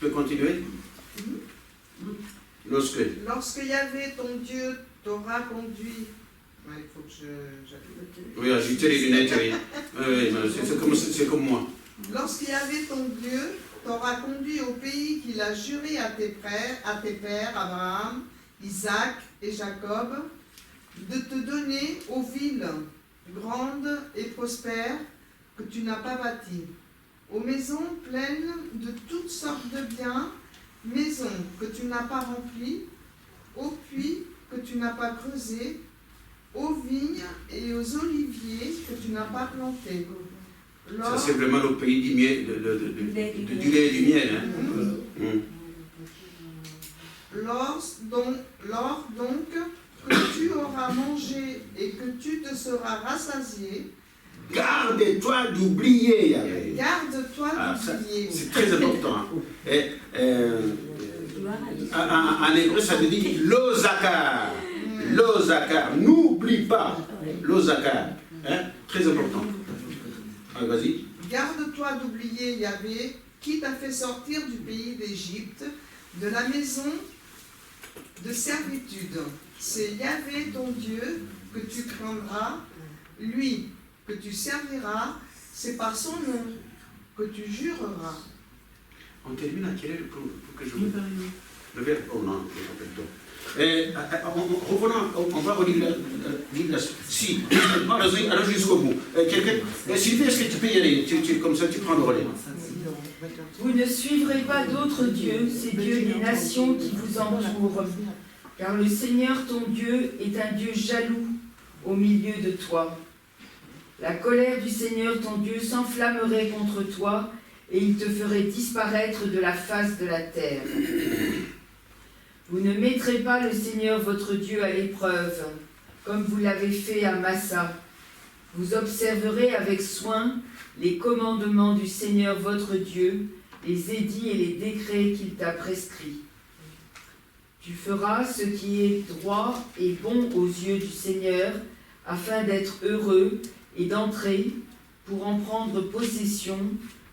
Peut continuer? Lorsque Yahvé, ton Dieu, t'aura conduit. Ouais, il faut que j'appuie. Oui, agitez les lunettes, oui. C'est comme moi. Lorsque Yahvé, ton Dieu, t'aura conduit au pays qu'il a juré à tes pères, Abraham, Isaac et Jacob, de te donner aux villes grandes et prospères que tu n'as pas bâties, aux maisons pleines de toutes sortes de biens, maisons que tu n'as pas remplies, aux puits que tu n'as pas creusés, aux vignes et aux oliviers que tu n'as pas plantés. Ça, c'est vraiment le pays du miel, du lait et du miel. Hein? Lors donc que tu auras mangé et que tu te seras rassasié, garde-toi d'oublier, Yahvé. Garde-toi d'oublier. C'est très important. En hébreu, ça veut dire l'ozakar. L'ozakar. N'oublie pas. L'ozakar. Hein? Très important. Allez, vas-y. Garde-toi d'oublier Yahvé, qui t'a fait sortir du pays d'Égypte, de la maison de servitude. C'est Yahvé ton Dieu que tu craindras, lui que tu serviras, c'est par son nom que tu jureras. On termine à quelle heure pour que je vous... Le verbe. Oh non, je ne rappelle pas. Revenons, on va relire la suite. Si, alors jusqu'au bout. Sylvie, est-ce que tu peux y aller? Comme ça, tu prends le relais. Vous ne suivrez pas d'autres dieux, ces dieux des nations qui vous entourent, car le Seigneur ton Dieu est un Dieu jaloux au milieu de toi. La colère du Seigneur ton Dieu s'enflammerait contre toi et il te ferait disparaître de la face de la terre. Vous ne mettrez pas le Seigneur votre Dieu à l'épreuve, comme vous l'avez fait à Massa. Vous observerez avec soin les commandements du Seigneur votre Dieu, les édits et les décrets qu'il t'a prescrits. Tu feras ce qui est droit et bon aux yeux du Seigneur, afin d'être heureux et d'entrer pour en prendre possession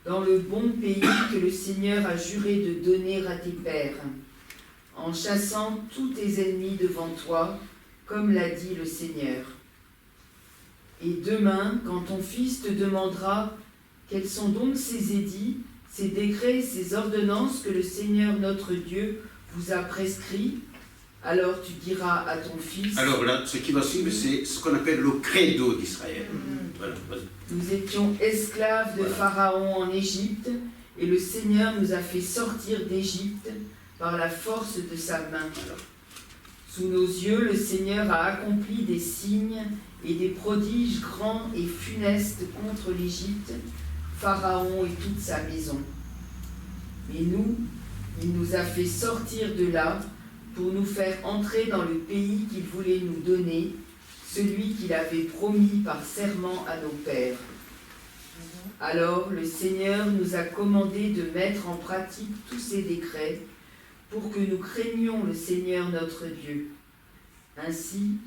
dans le bon pays que le Seigneur a juré de donner à tes pères, en chassant tous tes ennemis devant toi, comme l'a dit le Seigneur. Et demain, quand ton fils te demandera quels sont donc ces édits, ces décrets, ces ordonnances que le Seigneur notre Dieu vous a prescrits, alors tu diras à ton fils... Alors là, ce qui va suivre, c'est ce qu'on appelle le credo d'Israël. Voilà, nous étions esclaves de Pharaon en Égypte, et le Seigneur nous a fait sortir d'Égypte par la force de sa main. Sous nos yeux, le Seigneur a accompli des signes et des prodiges grands et funestes contre l'Égypte, Pharaon et toute sa maison. Mais nous, il nous a fait sortir de là pour nous faire entrer dans le pays qu'il voulait nous donner, celui qu'il avait promis par serment à nos pères. Alors le Seigneur nous a commandé de mettre en pratique tous ces décrets pour que nous craignions le Seigneur notre Dieu. Ainsi,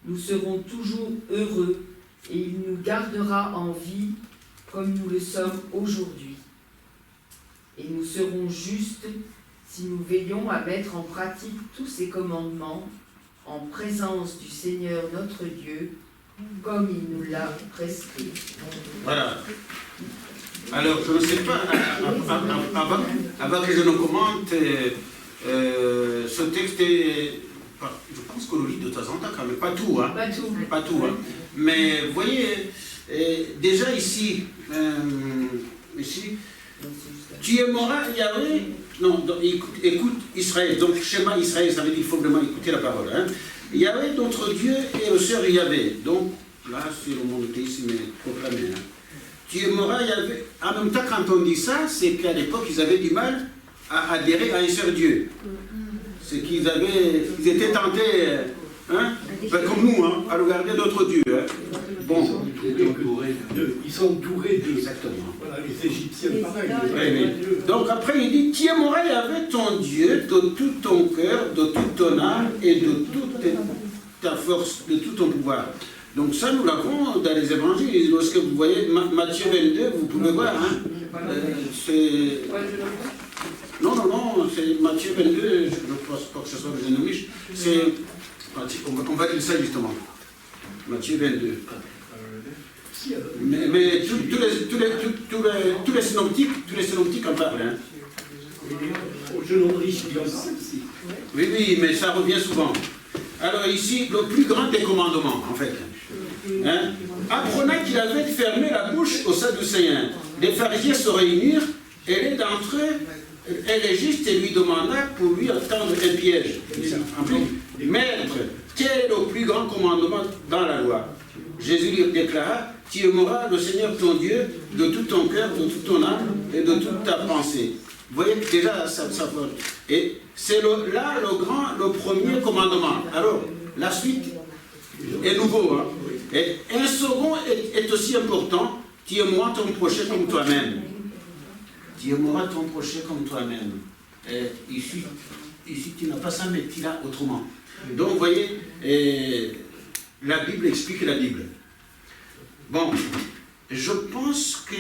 nous serons toujours heureux et il nous gardera en vie comme nous le sommes aujourd'hui. Et nous serons justes si nous veillons à mettre en pratique tous ces commandements en présence du Seigneur notre Dieu, comme il nous l'a prescrit. Voilà. Alors, je ne sais pas, avant que je ne commente, ce texte je pense qu'on le lit de temps en temps quand même, pas tout, hein. Pas tout. Pas tout, hein. Mais vous voyez, déjà ici, tu aimeras Yahweh. Non, donc, écoute Israël. Donc, schéma Israël, ça veut dire qu'il faut vraiment écouter la parole. Hein. Yahweh, notre Dieu, est le Seigneur Yahweh. Donc, là, c'est le monothéisme proclamé. Hein. Tu aimeras Yahweh. En même temps, quand on dit ça, c'est qu'à l'époque, ils avaient du mal à adhérer à un seul Dieu. C'est qu'ils étaient tentés, hein, ben, comme nous, hein, à regarder d'autres dieux. Hein. Bon, ils sont entourés de... Exactement. Voilà, les Égyptiens, pareil. Donc après, il dit, tu aimeras Yahweh ton Dieu de tout ton cœur, de toute ton âme et de toute ta force, de tout ton pouvoir. Donc ça, nous l'avons dans les évangiles. Lorsque vous voyez Matthieu 22, vous pouvez voir, hein, c'est... Non, c'est Matthieu 22, je ne pense pas que ce soit des ennemis, c'est... On va dire ça justement. Matthieu 22. Mais tous les synoptiques en parlent. Hein. Je n'en riche bien aussi. Oui, mais ça revient souvent. Alors ici, le plus grand des commandements, en fait. Hein? Apprenant qu'il avait fermé la bouche aux Sadducéens, les pharisiens se réunirent, et l'un d'entre eux, elle est juste et lui demanda pour lui attendre un piège. Maître, quel est le plus grand commandement dans la loi? Jésus lui déclara, tu aimeras le Seigneur ton Dieu de tout ton cœur, de toute ton âme et de toute ta pensée. Vous voyez que déjà, ça vole. Et c'est le premier commandement. Alors, la suite est nouveau. Hein? Et un second est aussi important, tu aimeras ton prochain comme toi-même. Tu aimeras ton prochain comme toi-même. Ici, tu n'as pas ça, mais tu l'as autrement. Donc, vous voyez, la Bible explique la Bible. Bon, je pense que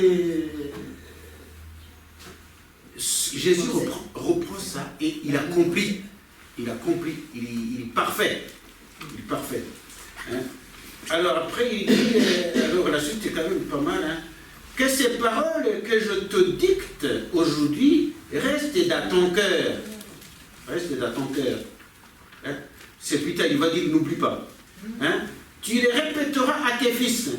Jésus reprend ça et il accomplit. Il accomplit. Il est parfait. Il est parfait. Hein? Alors après, il dit, alors la suite est quand même pas mal, hein? Que ces paroles que je te dicte aujourd'hui restent dans ton cœur. Restent dans ton cœur. Hein? C'est plus tard, il va dire, n'oublie pas. Hein? Tu les répéteras à tes fils.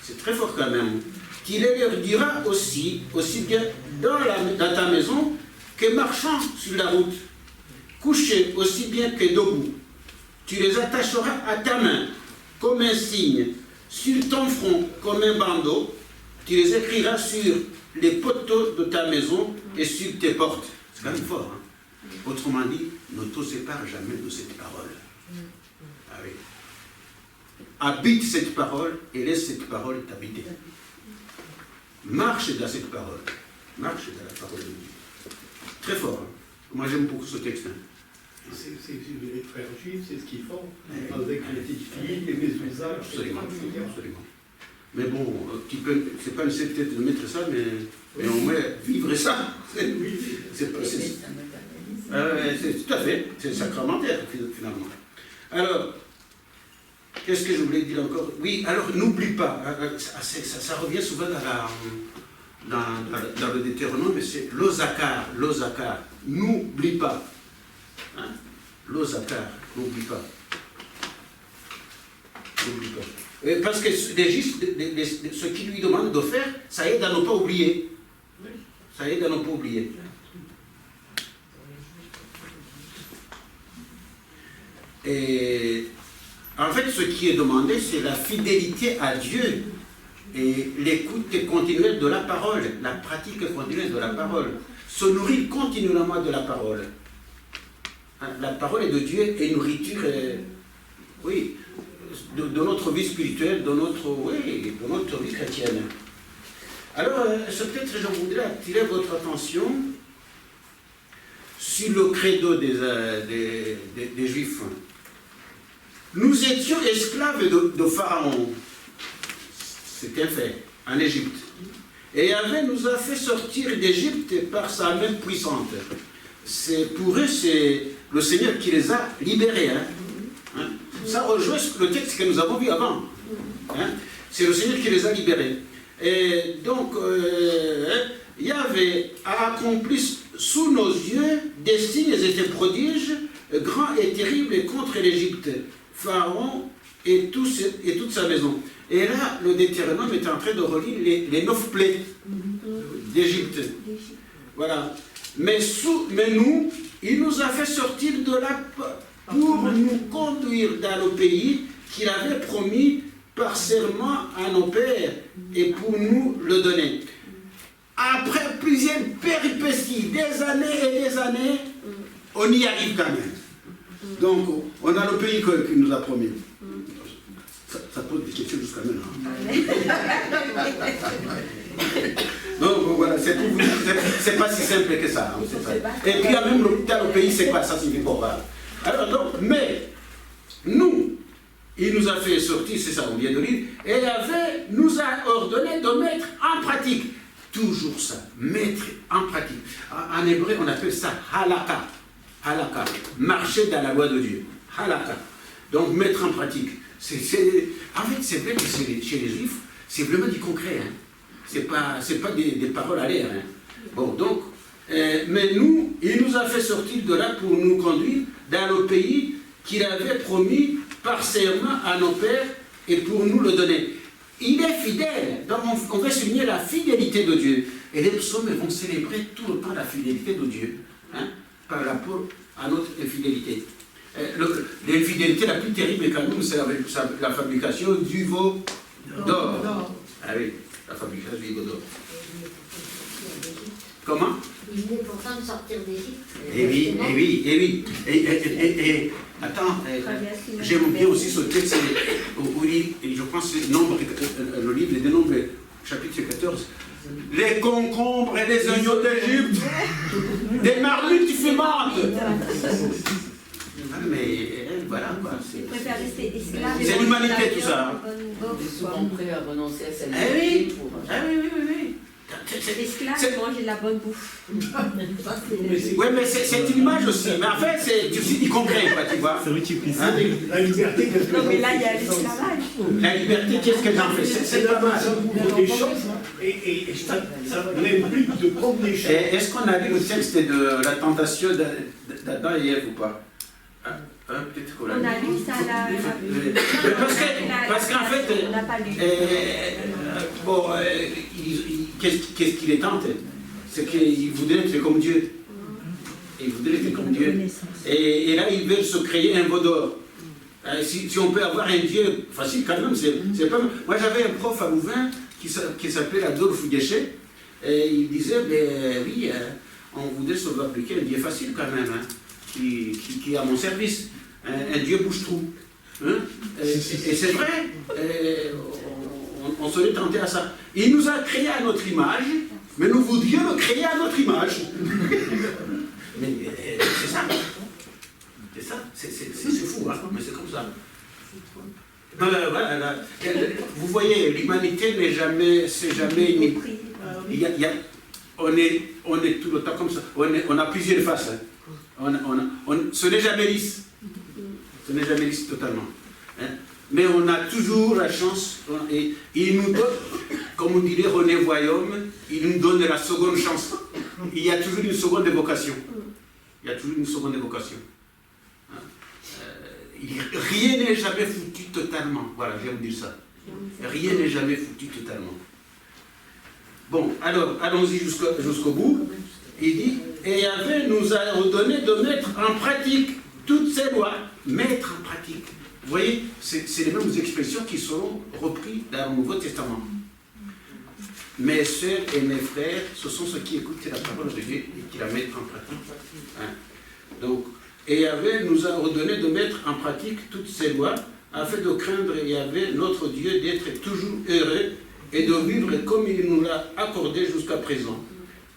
C'est très fort quand même. Tu les leur diras aussi bien dans ta maison que marchant sur la route, couché aussi bien que debout. Tu les attacheras à ta main comme un signe, sur ton front comme un bandeau. Tu les écriras sur les poteaux de ta maison et sur tes portes. C'est quand même fort. Hein? Autrement dit, ne te sépare jamais de cette parole. Ah oui. Habite cette parole et laisse cette parole t'habiter. Marche dans cette parole. Marche dans la parole de Dieu. Très fort. Hein? Moi j'aime beaucoup ce texte. Hein? Les frères juifs, c'est ce qu'ils font avec les petites filles, les mésouzages. Absolument. Mais bon, c'est pas nécessaire de mettre ça, mais au moins vivre ça. C'est tout à fait. C'est sacramentaire finalement. Alors, qu'est-ce que je voulais dire encore? Oui, alors n'oublie pas, ça revient souvent dans le Deutéronome, mais c'est l'Ozacar, n'oublie pas. Hein? L'Ozacar, n'oublie pas. N'oublie pas. Parce que ce qu'il lui demande de faire, ça aide à ne pas oublier. Ça aide à ne pas oublier. Et en fait, ce qui est demandé, c'est la fidélité à Dieu et l'écoute continuelle de la parole, la pratique continuelle de la parole. Se nourrir continuellement de la parole. La parole est de Dieu et nourriture, oui, de notre vie spirituelle, de notre vie chrétienne. Alors, peut-être je voudrais attirer votre attention sur le credo des Juifs. Nous étions esclaves de Pharaon, c'est un fait, en Égypte. Et Yahweh nous a fait sortir d'Égypte par sa main puissante. Pour eux, c'est le Seigneur qui les a libérés. Hein? Ça rejoint le texte que nous avons vu avant. Hein? C'est le Seigneur qui les a libérés. Et donc, Yahweh a accompli sous nos yeux, des signes et des prodiges, grands et terribles contre l'Égypte, Pharaon et toute sa maison. Et là, le Deutéronome est en train de relire les 9 plaies d'Égypte. Voilà. Mais nous, il nous a fait sortir de là pour nous conduire dans le pays qu'il avait promis par serment à nos pères et pour nous le donner. Après plusieurs péripéties, des années et des années, on y arrive quand même. Donc, on a le pays qu'il nous a promis. Ça pose des questions jusqu'à maintenant. Donc voilà, c'est pour vous dire, c'est pas si simple que ça. Et puis même le pays, c'est quoi? Ça signifie pas. Voilà. Alors donc, mais nous, il nous a fait sortir, c'est ça, on vient de lire, et nous a ordonné de mettre en pratique. Toujours ça, mettre en pratique. En hébreu, on appelle ça halakha. Halakha, marcher dans la loi de Dieu. Halakha. Donc mettre en pratique. En fait, c'est vrai que chez les Juifs, c'est vraiment du concret. Hein. C'est pas des paroles à l'air. Hein. Bon, donc, mais nous, il nous a fait sortir de là pour nous conduire dans le pays qu'il avait promis par serment à nos pères et pour nous le donner. Il est fidèle. Donc on va souligner la fidélité de Dieu. Et les psaumes vont célébrer tout le temps la fidélité de Dieu, hein, par rapport à notre infidélité. L'infidélité la plus terrible quand même, c'est la fabrication du veau d'or. Ah oui, la fabrication du veau d'or. Comment? Il est pourtant de sortir d'Égypte. Eh oui. Et attends, j'aime bien aussi ce texte où je pense le livre des Nombres, chapitre 14. Les concombres et les oignons d'Égypte, des marmites fumantes. Mais voilà quoi. C'est l'humanité tout ça. Ils sont prêts à renoncer à cette vie. Oui. L'esclave mange de la bonne bouffe. Oui, mais c'est une image aussi. Mais en fait, c'est aussi du concret, quoi, tu vois. La liberté, qu'est-ce que non, mais là, il y a l'esclavage. La liberté, qu'est-ce que j'en fais? C'est la base, ça ouvre des choses et ça implique de prendre des choses. Est-ce qu'on a lu le texte de la tentation d'Adam et Ève ou pas? Peut-être qu'on on a lu ça là. Parce qu'en fait, on n'a pas lu. Qu'est-ce qu'il est tente? C'est qu'il voudrait être comme Dieu. Il voudrait être comme Dieu. Et là, il veut se créer un veau d'or. Si on peut avoir un Dieu facile, quand même, c'est pas mal. Moi, j'avais un prof à Louvain qui s'appelait Adolphe Guéchet. Et il disait, ben oui, on voudrait se fabriquer un Dieu facile quand même, hein, qui est à mon service. Un Dieu bouche-trou. Hein? Et c'est vrai, on serait tenté à ça. Il nous a créé à notre image, mais nous voudrions le créer à notre image. Mais c'est ça. C'est ça. C'est fou, hein? Mais c'est comme ça. Voilà, vous voyez, l'humanité n'est jamais, on est tout le temps comme ça. On a plusieurs faces. Hein. Ce n'est jamais lisse. Ce n'est jamais lisse totalement. Hein. Mais on a toujours la chance, et il nous donne, comme on dirait René Voyaume, il nous donne la seconde chance. Il y a toujours une seconde évocation. Il y a toujours une seconde évocation. Hein. Rien n'est jamais foutu totalement. Voilà, je vais vous dire ça. Rien n'est jamais foutu totalement. Bon, alors, allons-y jusqu'au bout. Il dit, et Yahvé nous a ordonné de mettre en pratique toutes ces lois. Mettre en pratique. Vous voyez, c'est les mêmes expressions qui seront reprises dans le Nouveau Testament. Mes soeurs et mes frères, ce sont ceux qui écoutent la parole de Dieu et qui la mettent en pratique. Hein? Donc, et Yahvé nous a ordonné de mettre en pratique toutes ces lois afin de craindre Yahvé, notre Dieu, d'être toujours heureux et de vivre comme il nous l'a accordé jusqu'à présent.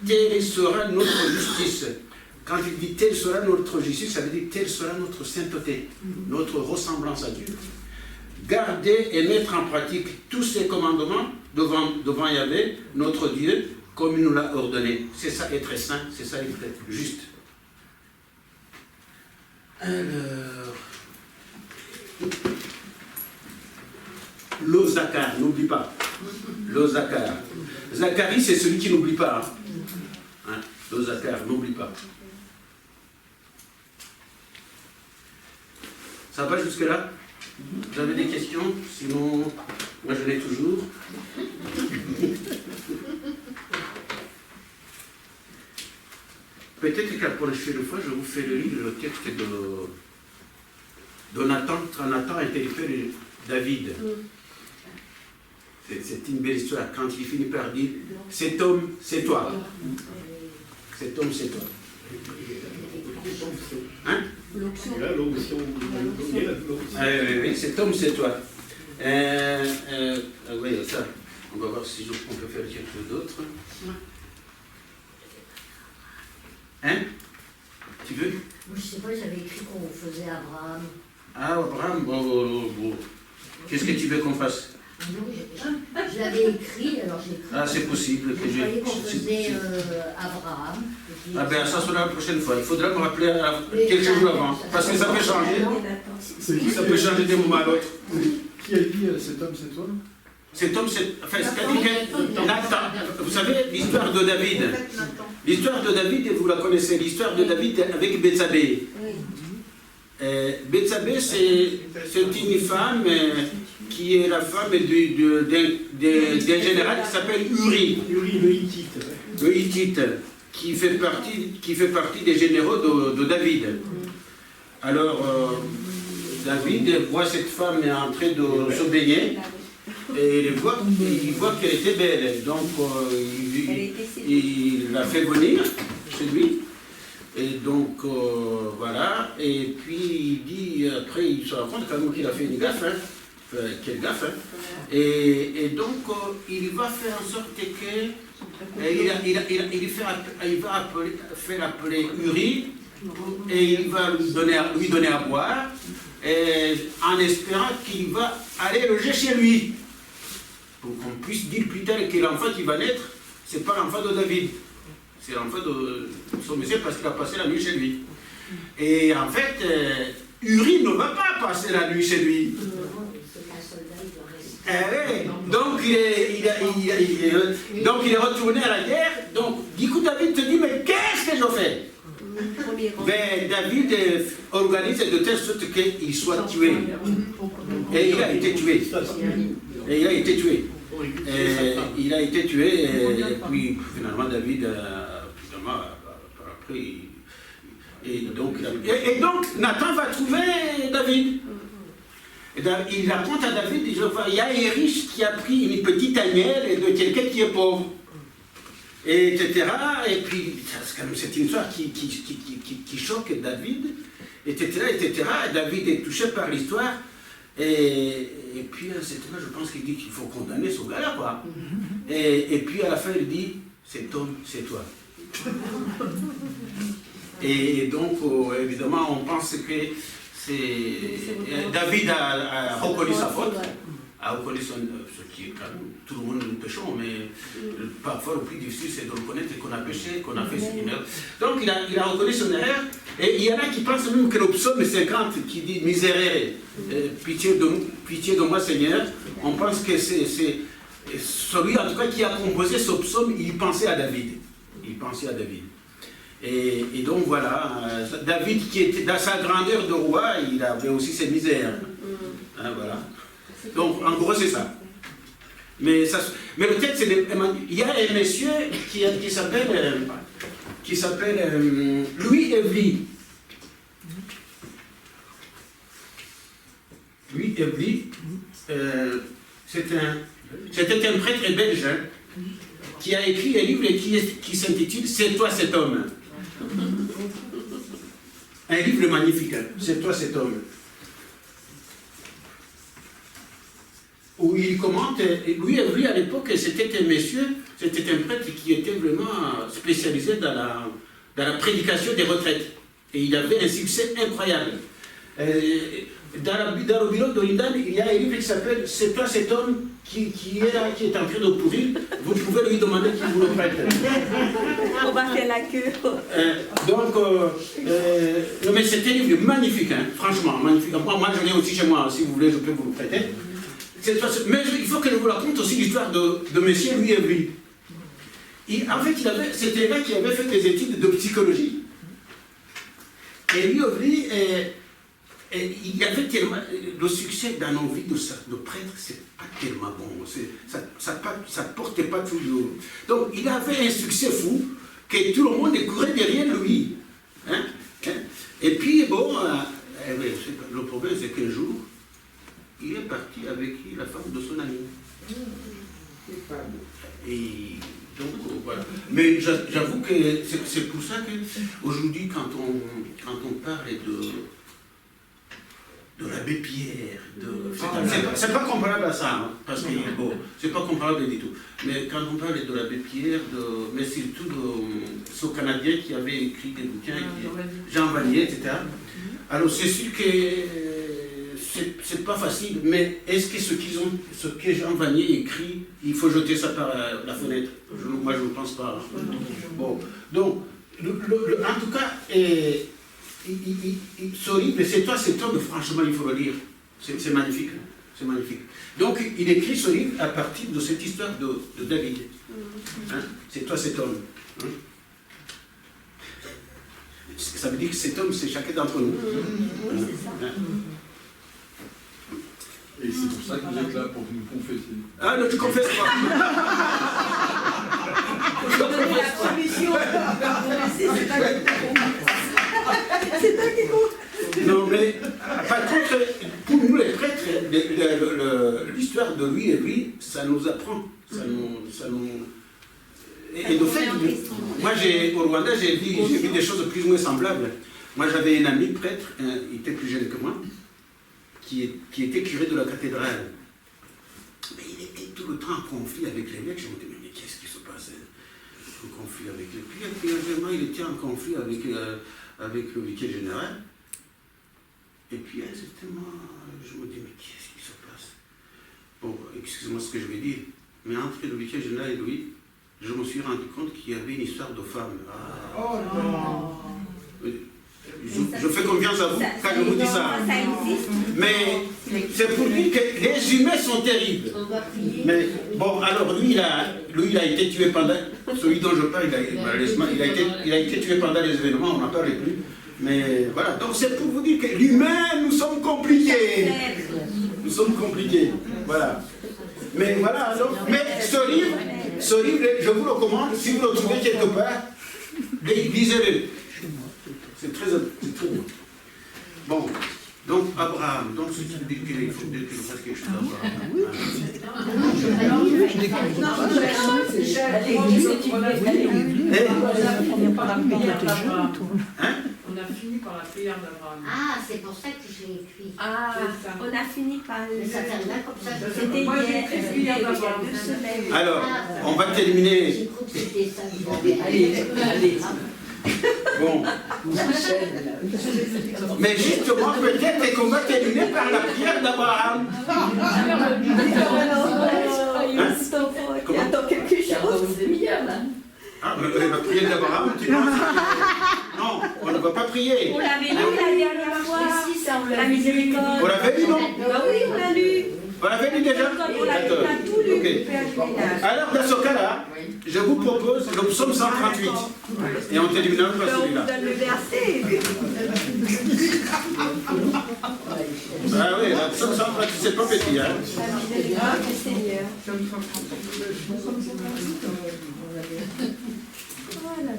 Telle sera notre justice. Quand il dit telle sera notre justice, ça veut dire telle sera notre sainteté, notre ressemblance à Dieu. Garder et mettre en pratique tous ces commandements devant Yahvé, notre Dieu, comme il nous l'a ordonné. C'est ça être saint, c'est ça être juste. Alors, l'Ozacar, n'oublie pas. L'Ozacar. Zacharie, c'est celui qui n'oublie pas. Hein. choses à faire, n'oublie pas. Ça va jusque-là? Vous avez des questions? Sinon, moi je l'ai toujours. Peut-être qu'à la prochaine fois, je vous fais lire le texte de Nathan intellectuel David. C'est une belle histoire. Quand il finit par dire « Cet homme, c'est toi. Cet homme, c'est toi. » Hein? Oui, cet homme, c'est toi. Oui, ça. On va voir si on peut faire quelque chose d'autre. Hein? Tu veux? Moi, je sais pas, j'avais écrit qu'on faisait Abraham. Ah, Abraham, bon. Qu'est-ce que tu veux qu'on fasse? Non, je l'avais écrit, alors j'ai écrit. Ah, c'est possible que je croyais qu'on faisait Abraham. Ah ben, ça sera la prochaine fois. Il faudra me rappeler quelques jours avant. Parce que ça peut changer. Ça peut changer d'un moment à l'autre. Qui a dit cet homme, c'est toi? Cet homme, c'est... Enfin, c'est-à-dire que Nathan, vous savez, l'histoire de David. L'histoire de David, vous la connaissez, l'histoire de David avec Bethsabée. Bethsabée, c'est une femme qui est la femme d'un général qui s'appelle Uri. Uri, le Hittite. Le Hittite, qui fait partie des généraux de David. Alors, David voit cette femme en train de se baigner. Et il voit qu'elle était belle, donc il l'a fait venir chez lui. Et donc, voilà, et puis il dit, après il se rend compte quand même qu'il a fait une gaffe, quelle gaffe, et donc il va faire en sorte que, il va faire appeler Uri, et il va lui donner à boire, en espérant qu'il va aller loger chez lui. Pour qu'on puisse dire plus tard que l'enfant qui va naître, ce n'est pas l'enfant de David, c'est l'enfant de son monsieur parce qu'il a passé la nuit chez lui. Et en fait, Uri ne va pas passer la nuit chez lui. Donc il est retourné à la guerre. Donc du coup David te dit, mais qu'est-ce que je fais? Ben, David organise de telle sorte qu'il soit tué. Et il a été tué. Il a été tué, et puis finalement David, après, et donc Nathan va trouver David. Et il raconte à David, il y a un riche qui a pris une petite agnelle de quelqu'un qui est pauvre, et etc. Et puis c'est une histoire qui choque David, etc. David est touché par l'histoire. Et puis, à cette fois, je pense qu'il dit qu'il faut condamner ce gars-là, quoi. Et puis, à la fin, il dit, cet homme, c'est toi. Et donc, évidemment, on pense que David a reconnu sa faute, a reconnu ce qui est quand même, tout le monde nous péchons, mais parfois le plus difficile, c'est de reconnaître qu'on a péché, qu'on a fait une erreur. Donc, il a reconnu son erreur, et il y en a qui pensent même que le psaume 50 qui dit « Miserere », pitié de moi Seigneur, on pense que c'est celui en tout cas qui a composé ce psaume, il pensait à David. Et donc voilà, David qui était dans sa grandeur de roi, il avait aussi ses misères. Hein, voilà. Donc en gros c'est ça. Mais le texte, il y a un monsieur qui s'appelle Louis Evely. Louis Evely, c'était un prêtre belge qui a écrit un livre qui s'intitule « C'est toi cet homme ». Un livre magnifique, hein. « C'est toi cet homme ». Où il commente, Louis Evely à l'époque, c'était un monsieur, c'était un prêtre qui était vraiment spécialisé dans la prédication des retraites. Et il avait un succès incroyable. Dans le bilan d'Olindan, il y a un livre qui s'appelle « C'est toi cet homme qui est en train de pourrir, vous pouvez lui demander qui vous le prête. » On va faire la queue. Mais c'est un livre magnifique, hein, franchement, magnifique. Moi, je l'ai aussi chez moi, si vous voulez, je peux vous le prêter. Mais il faut que je vous raconte aussi l'histoire de monsieur Louis Evely. En fait, c'était un gars qui avait fait des études de psychologie. Et lui aussi, il y avait tellement. Le succès dans nos vies de prêtre, c'est pas tellement bon. Ça portait pas toujours. Donc, il avait un succès fou, que tout le monde courait derrière lui. Hein? Et puis, bon, le problème, c'est qu'un jour, il est parti avec la femme de son ami. Et donc, voilà. Mais j'avoue que c'est pour ça qu'aujourd'hui, quand on parle de l'abbé Pierre, c'est pas comparable à ça, hein, parce que bon, c'est pas comparable du tout. Mais quand on parle de l'abbé Pierre, mais surtout de ce Canadien qui avait écrit des bouquins, Jean Vanier, etc. Alors c'est sûr que c'est pas facile, mais est-ce que ce que Jean Vanier écrit, il faut jeter ça par la fenêtre? Moi je ne pense pas. Hein. Bon, donc, en tout cas, ce livre, cet homme, franchement, il faut le lire. C'est magnifique. C'est magnifique. Donc, il écrit ce livre à partir de cette histoire de David. Hein? C'est toi cet homme. Hein? Ça veut dire que cet homme, c'est chacun d'entre nous. Oui, c'est ça. Hein? Et c'est pour ça que vous êtes là, pour nous confesser. Ah non, tu confesses pas. Je donner la permission de c'est toi qui compte. Non, mais par contre, pour nous les prêtres, l'histoire de lui et lui, ça nous apprend. Et de fait, moi au Rwanda, j'ai vu des choses plus ou moins semblables. Moi j'avais un ami prêtre, il était plus jeune que moi, qui était curé de la cathédrale. Mais il était tout le temps en conflit avec les mecs. Je me disais, mais qu'est-ce qui se passe? En conflit avec les clients. Puis finalement, il était en conflit avec le vicaire général. Et puis, à un certain moment, je me dis, mais qu'est-ce qui se passe? Bon, excusez-moi ce que je vais dire, mais entre le vicaire général et lui, je me suis rendu compte qu'il y avait une histoire de femme. Ah. Oh non! Je fais confiance à vous quand je vous dis ça. Ça existe. Mais c'est pour dire que les humains sont terribles. Mais bon, alors lui, il a été tué pendant. Celui dont je parle, malheureusement, il a été tué pendant les événements, on n'en parle plus. Mais voilà, donc c'est pour vous dire que l'humain, nous sommes compliqués. Nous sommes compliqués. Voilà. Mais voilà, donc, mais ce livre, je vous le recommande, si vous le trouvez quelque part, lisez-le. C'est très bon. Bon, donc Abraham, donc si tu dis qu'il faut qu'il fasse quelque chose d'Abraham. On a fini par la prière d'Abraham. Ah, c'est pour ça que j'ai écrit. Ah, on a fini par Mais ça termine comme ça. C'était Moi, j'ai hier, écrit il y a prière 2 d'Abraham. semaines. Alors, on va terminer. J'ai cru que c'était ça. que vous avez Allez. Bon. Mais justement, peut-être qu'on va terminer par la prière d'Abraham. Il attend quelque chose. Une demi-heure, là. Ah, la prière d'Abraham, tu penses? Non, on ne va pas prier. On l'avait lu la dernière fois. Si, ça, on La l'a miséricorde. On l'avait lu, non? Ah oui, on l'a lu. On l'avait lu déjà? On l'avait pas tout lu. Ok. Père Juvénal. Alors, dans ce cas-là, je vous propose le psaume 138. Et on terminera par On vous celui-là. donne le verset. Ah oui, le psaume 138, c'est pas petit, hein? La miséricorde du Seigneur. Oh là là.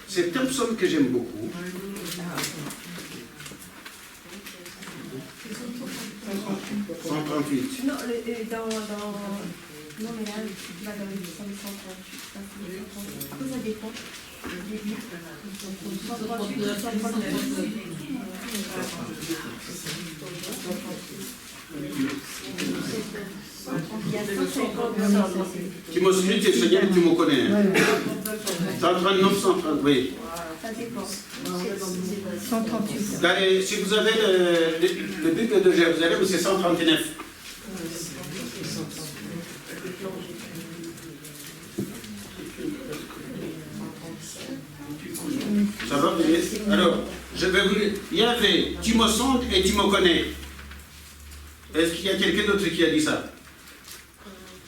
C'est un psaume que j'aime beaucoup. Non, non, mais là, tu vas dans le psaume 138. Après, ça dépend. Il y a 150 psaumes. Tu me suis, tu es Seigneur, tu me connais. 139, 130, oui. Ça dépend. 138. Si vous avez le Bible de Jérusalem, c'est 139. Ça va, vous voyez? Alors, je vais vous dire, il y avait tu me sondes et tu me connais. Est-ce qu'il y a quelqu'un d'autre qui a dit ça?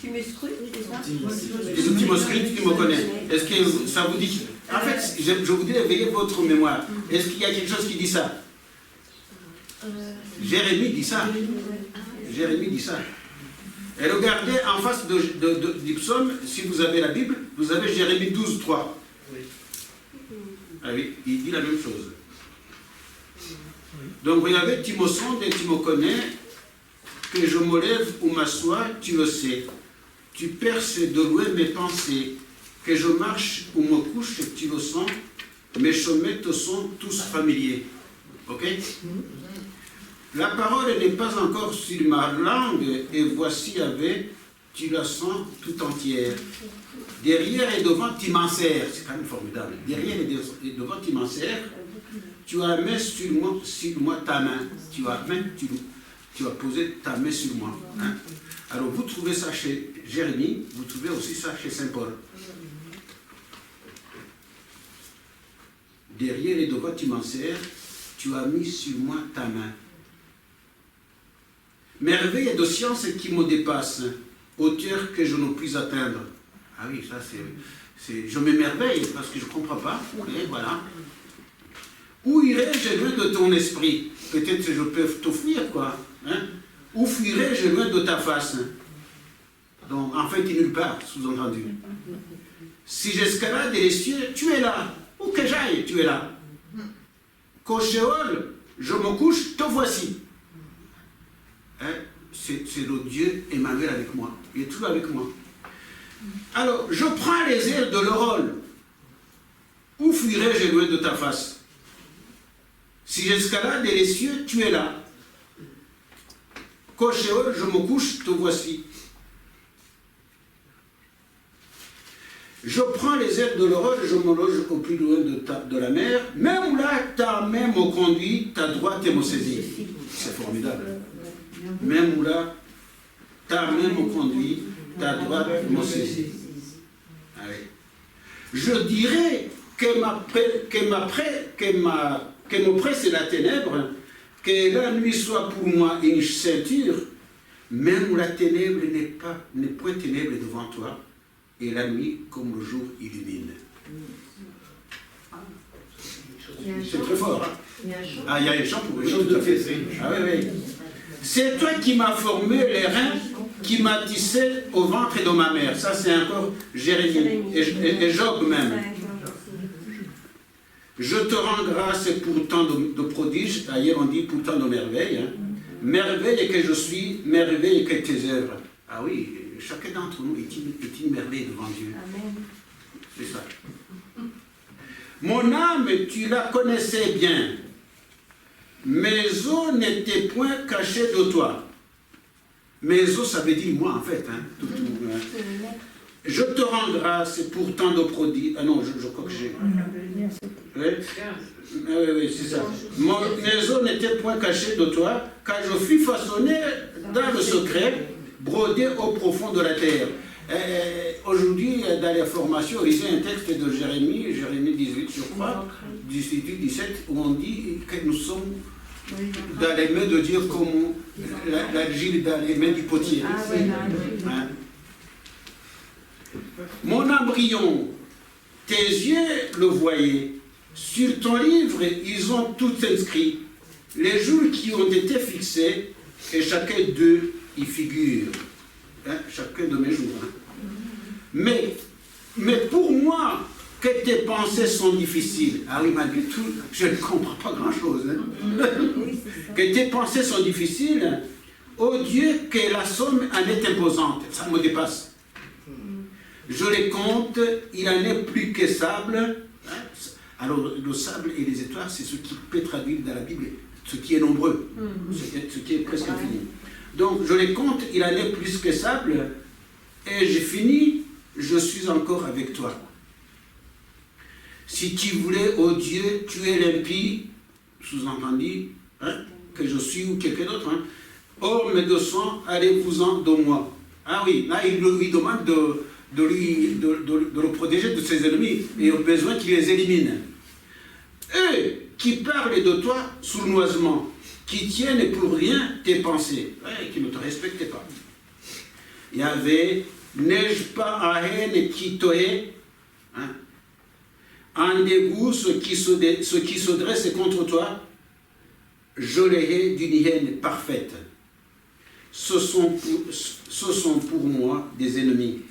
Tu me scrutes, c'est ça? Tu me scrutes, tu me connais. Est-ce que ça vous dit? En fait, je vous dis d'éveiller votre mémoire. Est-ce qu'il y a quelque chose qui dit ça? Jérémie dit ça. Jérémie dit ça. Et regardez en face du psaume, si vous avez la Bible, vous avez Jérémie 12, 3. Ah oui, il dit la même chose. Donc vous avez, tu me sondes et tu me connais, que je me lève ou m'assois, tu le sais. Tu perces de loin mes pensées, que je marche ou me couche, tu le sens. Mes chemins te sont tous familiers. Ok? La parole n'est pas encore sur ma langue, et voici avec, tu la sens tout entière. Derrière et devant, tu m'en sers. C'est quand même formidable. Derrière et devant, tu m'en sers. Tu as mis sur moi ta main. Tu as posé ta main sur moi. Hein? Alors vous trouvez ça chez Jérémie, vous trouvez aussi ça chez Saint Paul. Derrière et devant, tu m'en sers. Tu as mis sur moi ta main. Merveille de science qui me dépasse, hauteur que je ne puis atteindre. Ah oui, ça c'est... Je m'émerveille parce que je ne comprends pas. Et voilà. Où irai-je loin de ton esprit? Peut-être que je peux t'offrir, quoi. Hein? Où fuirai-je loin de ta face? Donc, en fait, nulle part, sous-entendu. Si j'escalade les cieux, tu es là. Où que j'aille, tu es là. Qu'au Sheol, je me couche, te voici. Hein? C'est le Dieu Emmanuel avec moi. Il est toujours avec moi. Alors, je prends les ailes de l'Orol. Où fuirai-je loin de ta face? Si j'escalade les cieux, tu es là. Qu'au Sheol, je me couche, te voici. Je prends les ailes de l'Orol, je me loge au plus loin de la mer. Même là, ta main me conduit, ta droite me saisit. C'est formidable. Même là, ta main me conduit, ta droite me saisit. Allez. Je dirais que me presse la ténèbre, que la nuit soit pour moi une ceinture, même où la ténèbre n'est point ténèbre devant toi, et la nuit comme le jour illumine. C'est très fort, hein? Ah, il y a un chant pour le chant, tout à fait. Ah oui, oui. C'est toi qui m'as formé les reins, qui m'as tissé au ventre de ma mère. Ça, c'est encore Jérémie et Job même. Je te rends grâce pour tant de prodiges. Ailleurs, on dit pour tant de merveilles. Hein. Merveille que je suis, merveille que tes œuvres. Ah oui, chacun d'entre nous est une merveille devant Dieu. Amen. C'est ça. Mon âme, tu la connaissais bien. Mes os n'étaient point cachés de toi. Mes os, ça veut dire moi, en fait. Hein, tout, hein. Je te rends grâce pour tant de prodiges. Ah non, je crois que j'ai... Oui, c'est ça. Mes os n'étaient point cachés de toi, car je fus façonné dans le secret, brodé au profond de la terre. Aujourd'hui, dans les formations, lisez un texte de Jérémie 18, je crois, 18-17, où on dit que nous sommes dans les mains de Dieu comme l'argile dans les mains du potier. Hein? Mon embryon, tes yeux le voyaient. Sur ton livre, ils ont tout inscrit. Les jours qui ont été fixés, et chacun d'eux y figure. Hein? Chacun de mes jours. Hein? Mais pour moi, que tes pensées sont difficiles. Ah oui, malgré tout, je ne comprends pas grand-chose. Hein? Que tes pensées sont difficiles. Oh Dieu, que la somme en est imposante. Ça me dépasse. Je les compte, il en est plus que sable. Hein? Alors, le sable et les étoiles, c'est ce qui peut traduire dans la Bible, ce qui est nombreux, ce qui est presque infini. Donc, je les compte, il en est plus que sable, et j'ai fini, je suis encore avec toi. Si tu voulais, oh Dieu, tuer l'impie, sous-entendu, hein, que je suis ou quelqu'un d'autre, hein, homme de sang, allez-vous-en de moi. Ah oui, là, il lui demande de le protéger de ses ennemis, et au besoin qu'il les élimine. Eux qui parlent de toi sournoisement, qui tiennent pour rien tes pensées, ouais, qui ne te respectent pas. Yahvé, n'ai-je pas à haine qui toé, hein, en dégoût ce qui se dresse contre toi, je les hais d'une haine parfaite. Ce sont pour moi des ennemis.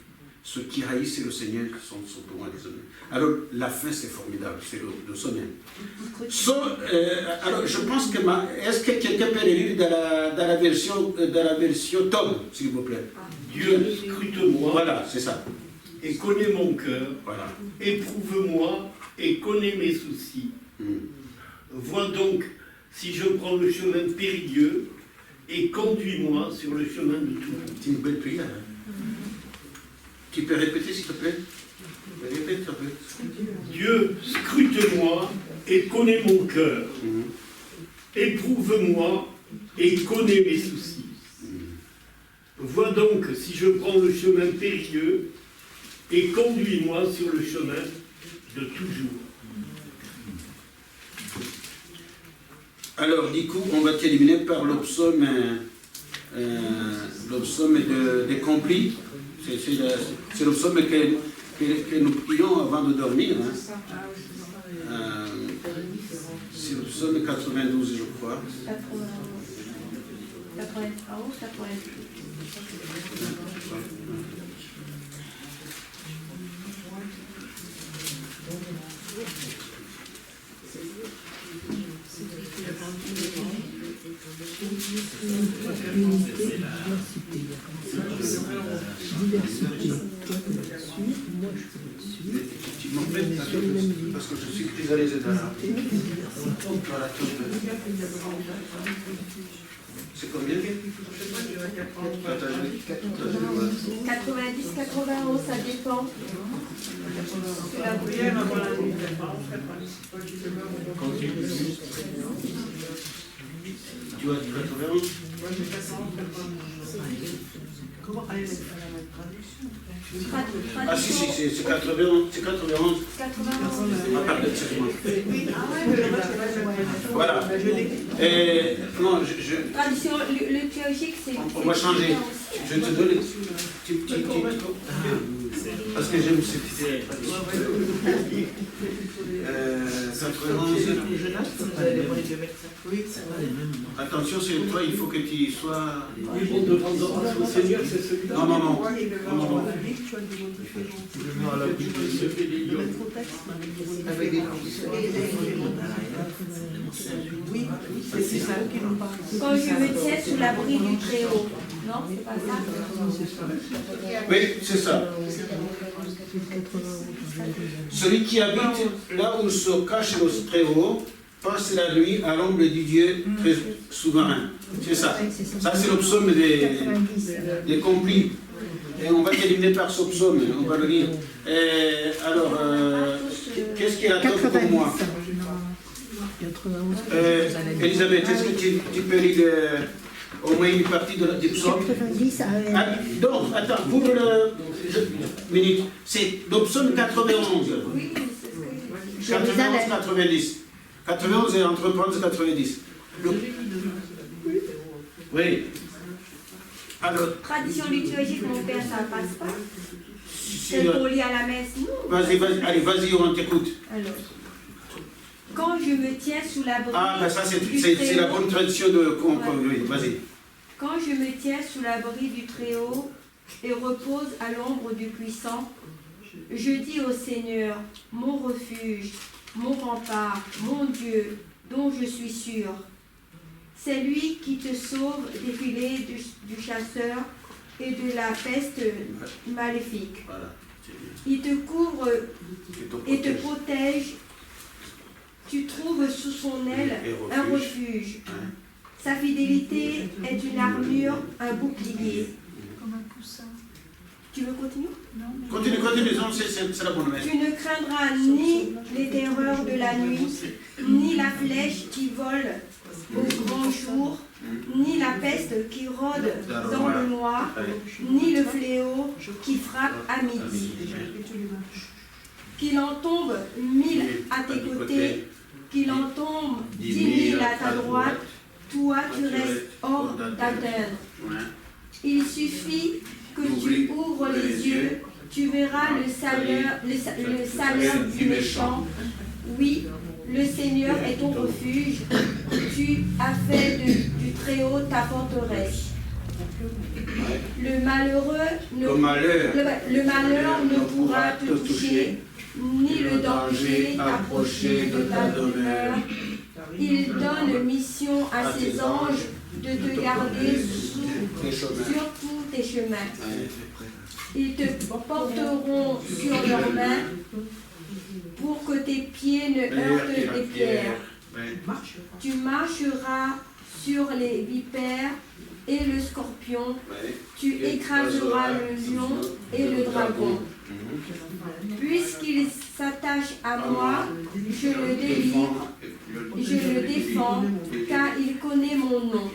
Ceux qui haïssent le Seigneur sont pour moi des ennemis. Alors, la fin, c'est formidable, c'est le sommet. Alors, je pense que... Est-ce que quelqu'un peut le lire dans la version Tom, s'il vous plaît? Dieu, scrute-moi. Voilà, c'est ça. Et connais mon cœur. Voilà. Éprouve-moi et connais mes soucis. Vois donc si je prends le chemin périlleux et conduis-moi sur le chemin de tout. C'est une belle prière. Tu peux répéter, s'il te plaît? Répète, s'il te plaît. Dieu, scrute-moi et connais mon cœur. Éprouve-moi et connais mes soucis. Vois donc si je prends le chemin périlleux et conduis-moi sur le chemin de toujours. Alors, du coup, on va terminer par le psaume des complis. C'est le psaume que nous prions avant de dormir. Hein. C'est le psaume 92, je crois. 91, 88. Effectivement, parce que je suis très à l'aise dans la c'est combien? 90, 91, ça dépend. La prière avant la nuit. Tu vois, 91? Ah si, c'est 91. C'est 91. Ah, pardon, excuse-moi. Voilà. Non, Tradition liturgique, c'est... On va changer. Je te donne... Parce que j'aime cette idée. 91. Attention, c'est toi, il faut que tu sois... Au Seigneur, c'est celui-là. Non. Quand je me tiens sous l'abri du Très-Haut. Non, c'est pas ça? Oui, c'est ça. Celui qui habite là où se cache le Très-Haut passe la nuit à l'ombre du Dieu très souverain. C'est ça. Ça, c'est le psaume des complis. Et on va terminer par ce psaume, on va le lire. Alors, qu'est-ce qu'il y a d'autre pour moi? Elisabeth, est-ce que tu peux lire au moins une partie du psaume? 90 Donc, attends, vous minute. C'est le psaume 91. 91-90. 91 et entre 30 et 90. Oui. Alors, tradition liturgique, mon père, ça passe pas. C'est pour lire à la messe, non? Vas-y, on t'écoute. Alors, quand je me tiens sous l'abri... Ah, ben ça, c'est la bonne tradition de... Oui, vas-y. Quand je me tiens sous l'abri du Très-Haut et repose à l'ombre du Puissant, je dis au Seigneur, mon refuge, mon rempart, mon Dieu, dont je suis sûr. C'est lui qui te sauve des filets du chasseur et de la peste maléfique. Voilà. Il te couvre et te protège. Tu trouves sous son aile un refuge. Sa fidélité est une armure, un bouclier. Comme un coussin. Tu veux continuer? Continue, c'est la bonne messe. Tu ne craindras ni les terreurs de la nuit, ni la flèche qui vole au grand jour, ni la peste qui rôde dans le noir, ni le fléau qui frappe à midi. Qu'il en tombe 1000 à tes côtés, qu'il en tombe 10 000 à ta droite, toi tu restes hors d'atteindre. Il suffit que tu ouvres les yeux, tu verras le salaire du méchant. Oui, le Seigneur est ton refuge. Tu as fait du Très-Haut ta forteresse. Le malheur ne pourra te toucher, ni le danger approcher de ta demeure. Il donne mission à ses anges de te garder sur tous tes chemins. Ils te porteront sur leurs mains pour que tes pieds ne heurtent des pierres. Tu marcheras sur les vipères et le scorpion. Tu écraseras le lion et le dragon. Puisqu'il s'attache à moi, je le délivre, je le défends, car il connaît mon nom.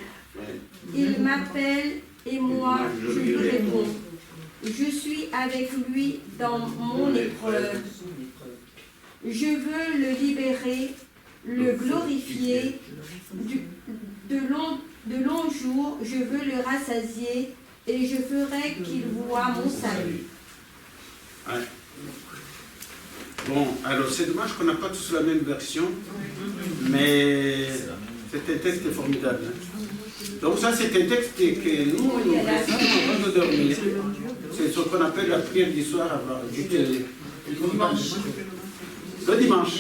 Il m'appelle et moi, je lui réponds. Je suis avec lui dans mon épreuve. Je veux le libérer, le glorifier. De longs jours, je veux le rassasier et je ferai qu'il voie mon salut. Ouais. Bon, alors c'est dommage qu'on n'a pas tous la même version, mais c'est un texte formidable. Donc ça, c'est un texte que nous avant de dormir. C'est ce qu'on appelle la prière du soir avant du Le dimanche.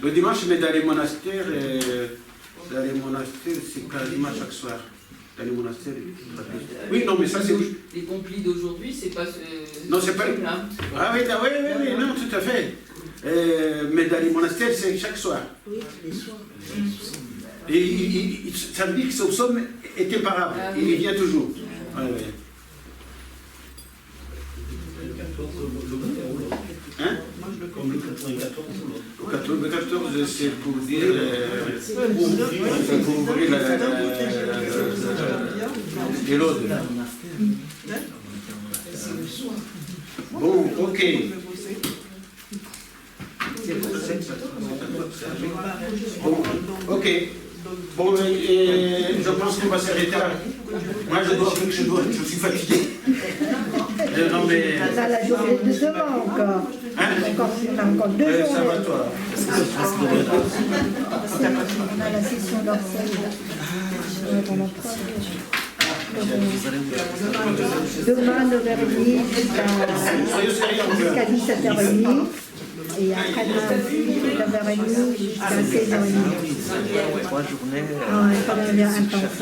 Le dimanche, mais dans les monastères, c'est quasiment chaque soir. Dans les monastères. Oui, non, mais ça c'est. Les complis d'aujourd'hui, c'est pas. Non, c'est pas. Ah oui, non, tout à fait. Mais dans les monastères, c'est chaque soir. Oui, les soirs. Et ça veut dire que ce psaume est imparable. Il y vient toujours. Ouais. Hein? Comme le 94. Le 14, c'est pour dire. C'est pour ouvrir l'Élode. Bon, ok. Bon, ok. Bon, je pense qu'on va s'arrêter là. Moi, je suis fatigué. Non, mais. On a la journée de demain encore. Hein? Encore 2 journées. Ça va, toi. On a la session d'Orsay. Pendant 3 jours. Demain, 9h30 jusqu'à 17h30. Et après, lundi, 9h30 jusqu'à 16h30. 3 journées. Ça va bien intense.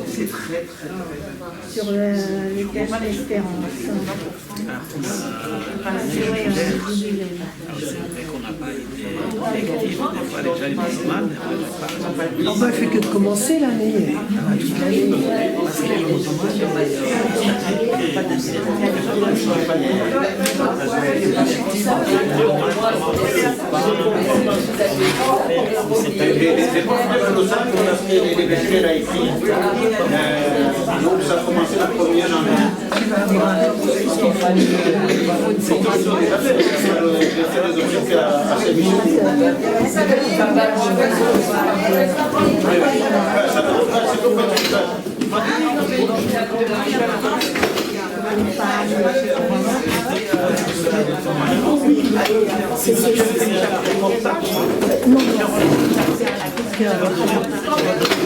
C'est très Sur les thèmes d'espérance. Qu'on n'a pas été négatif, des fois déjà les musulmans. On ne fait que de commencer l'année. On a fait les vestiaires là ici. Donc ça a commencé la première janvier. Non.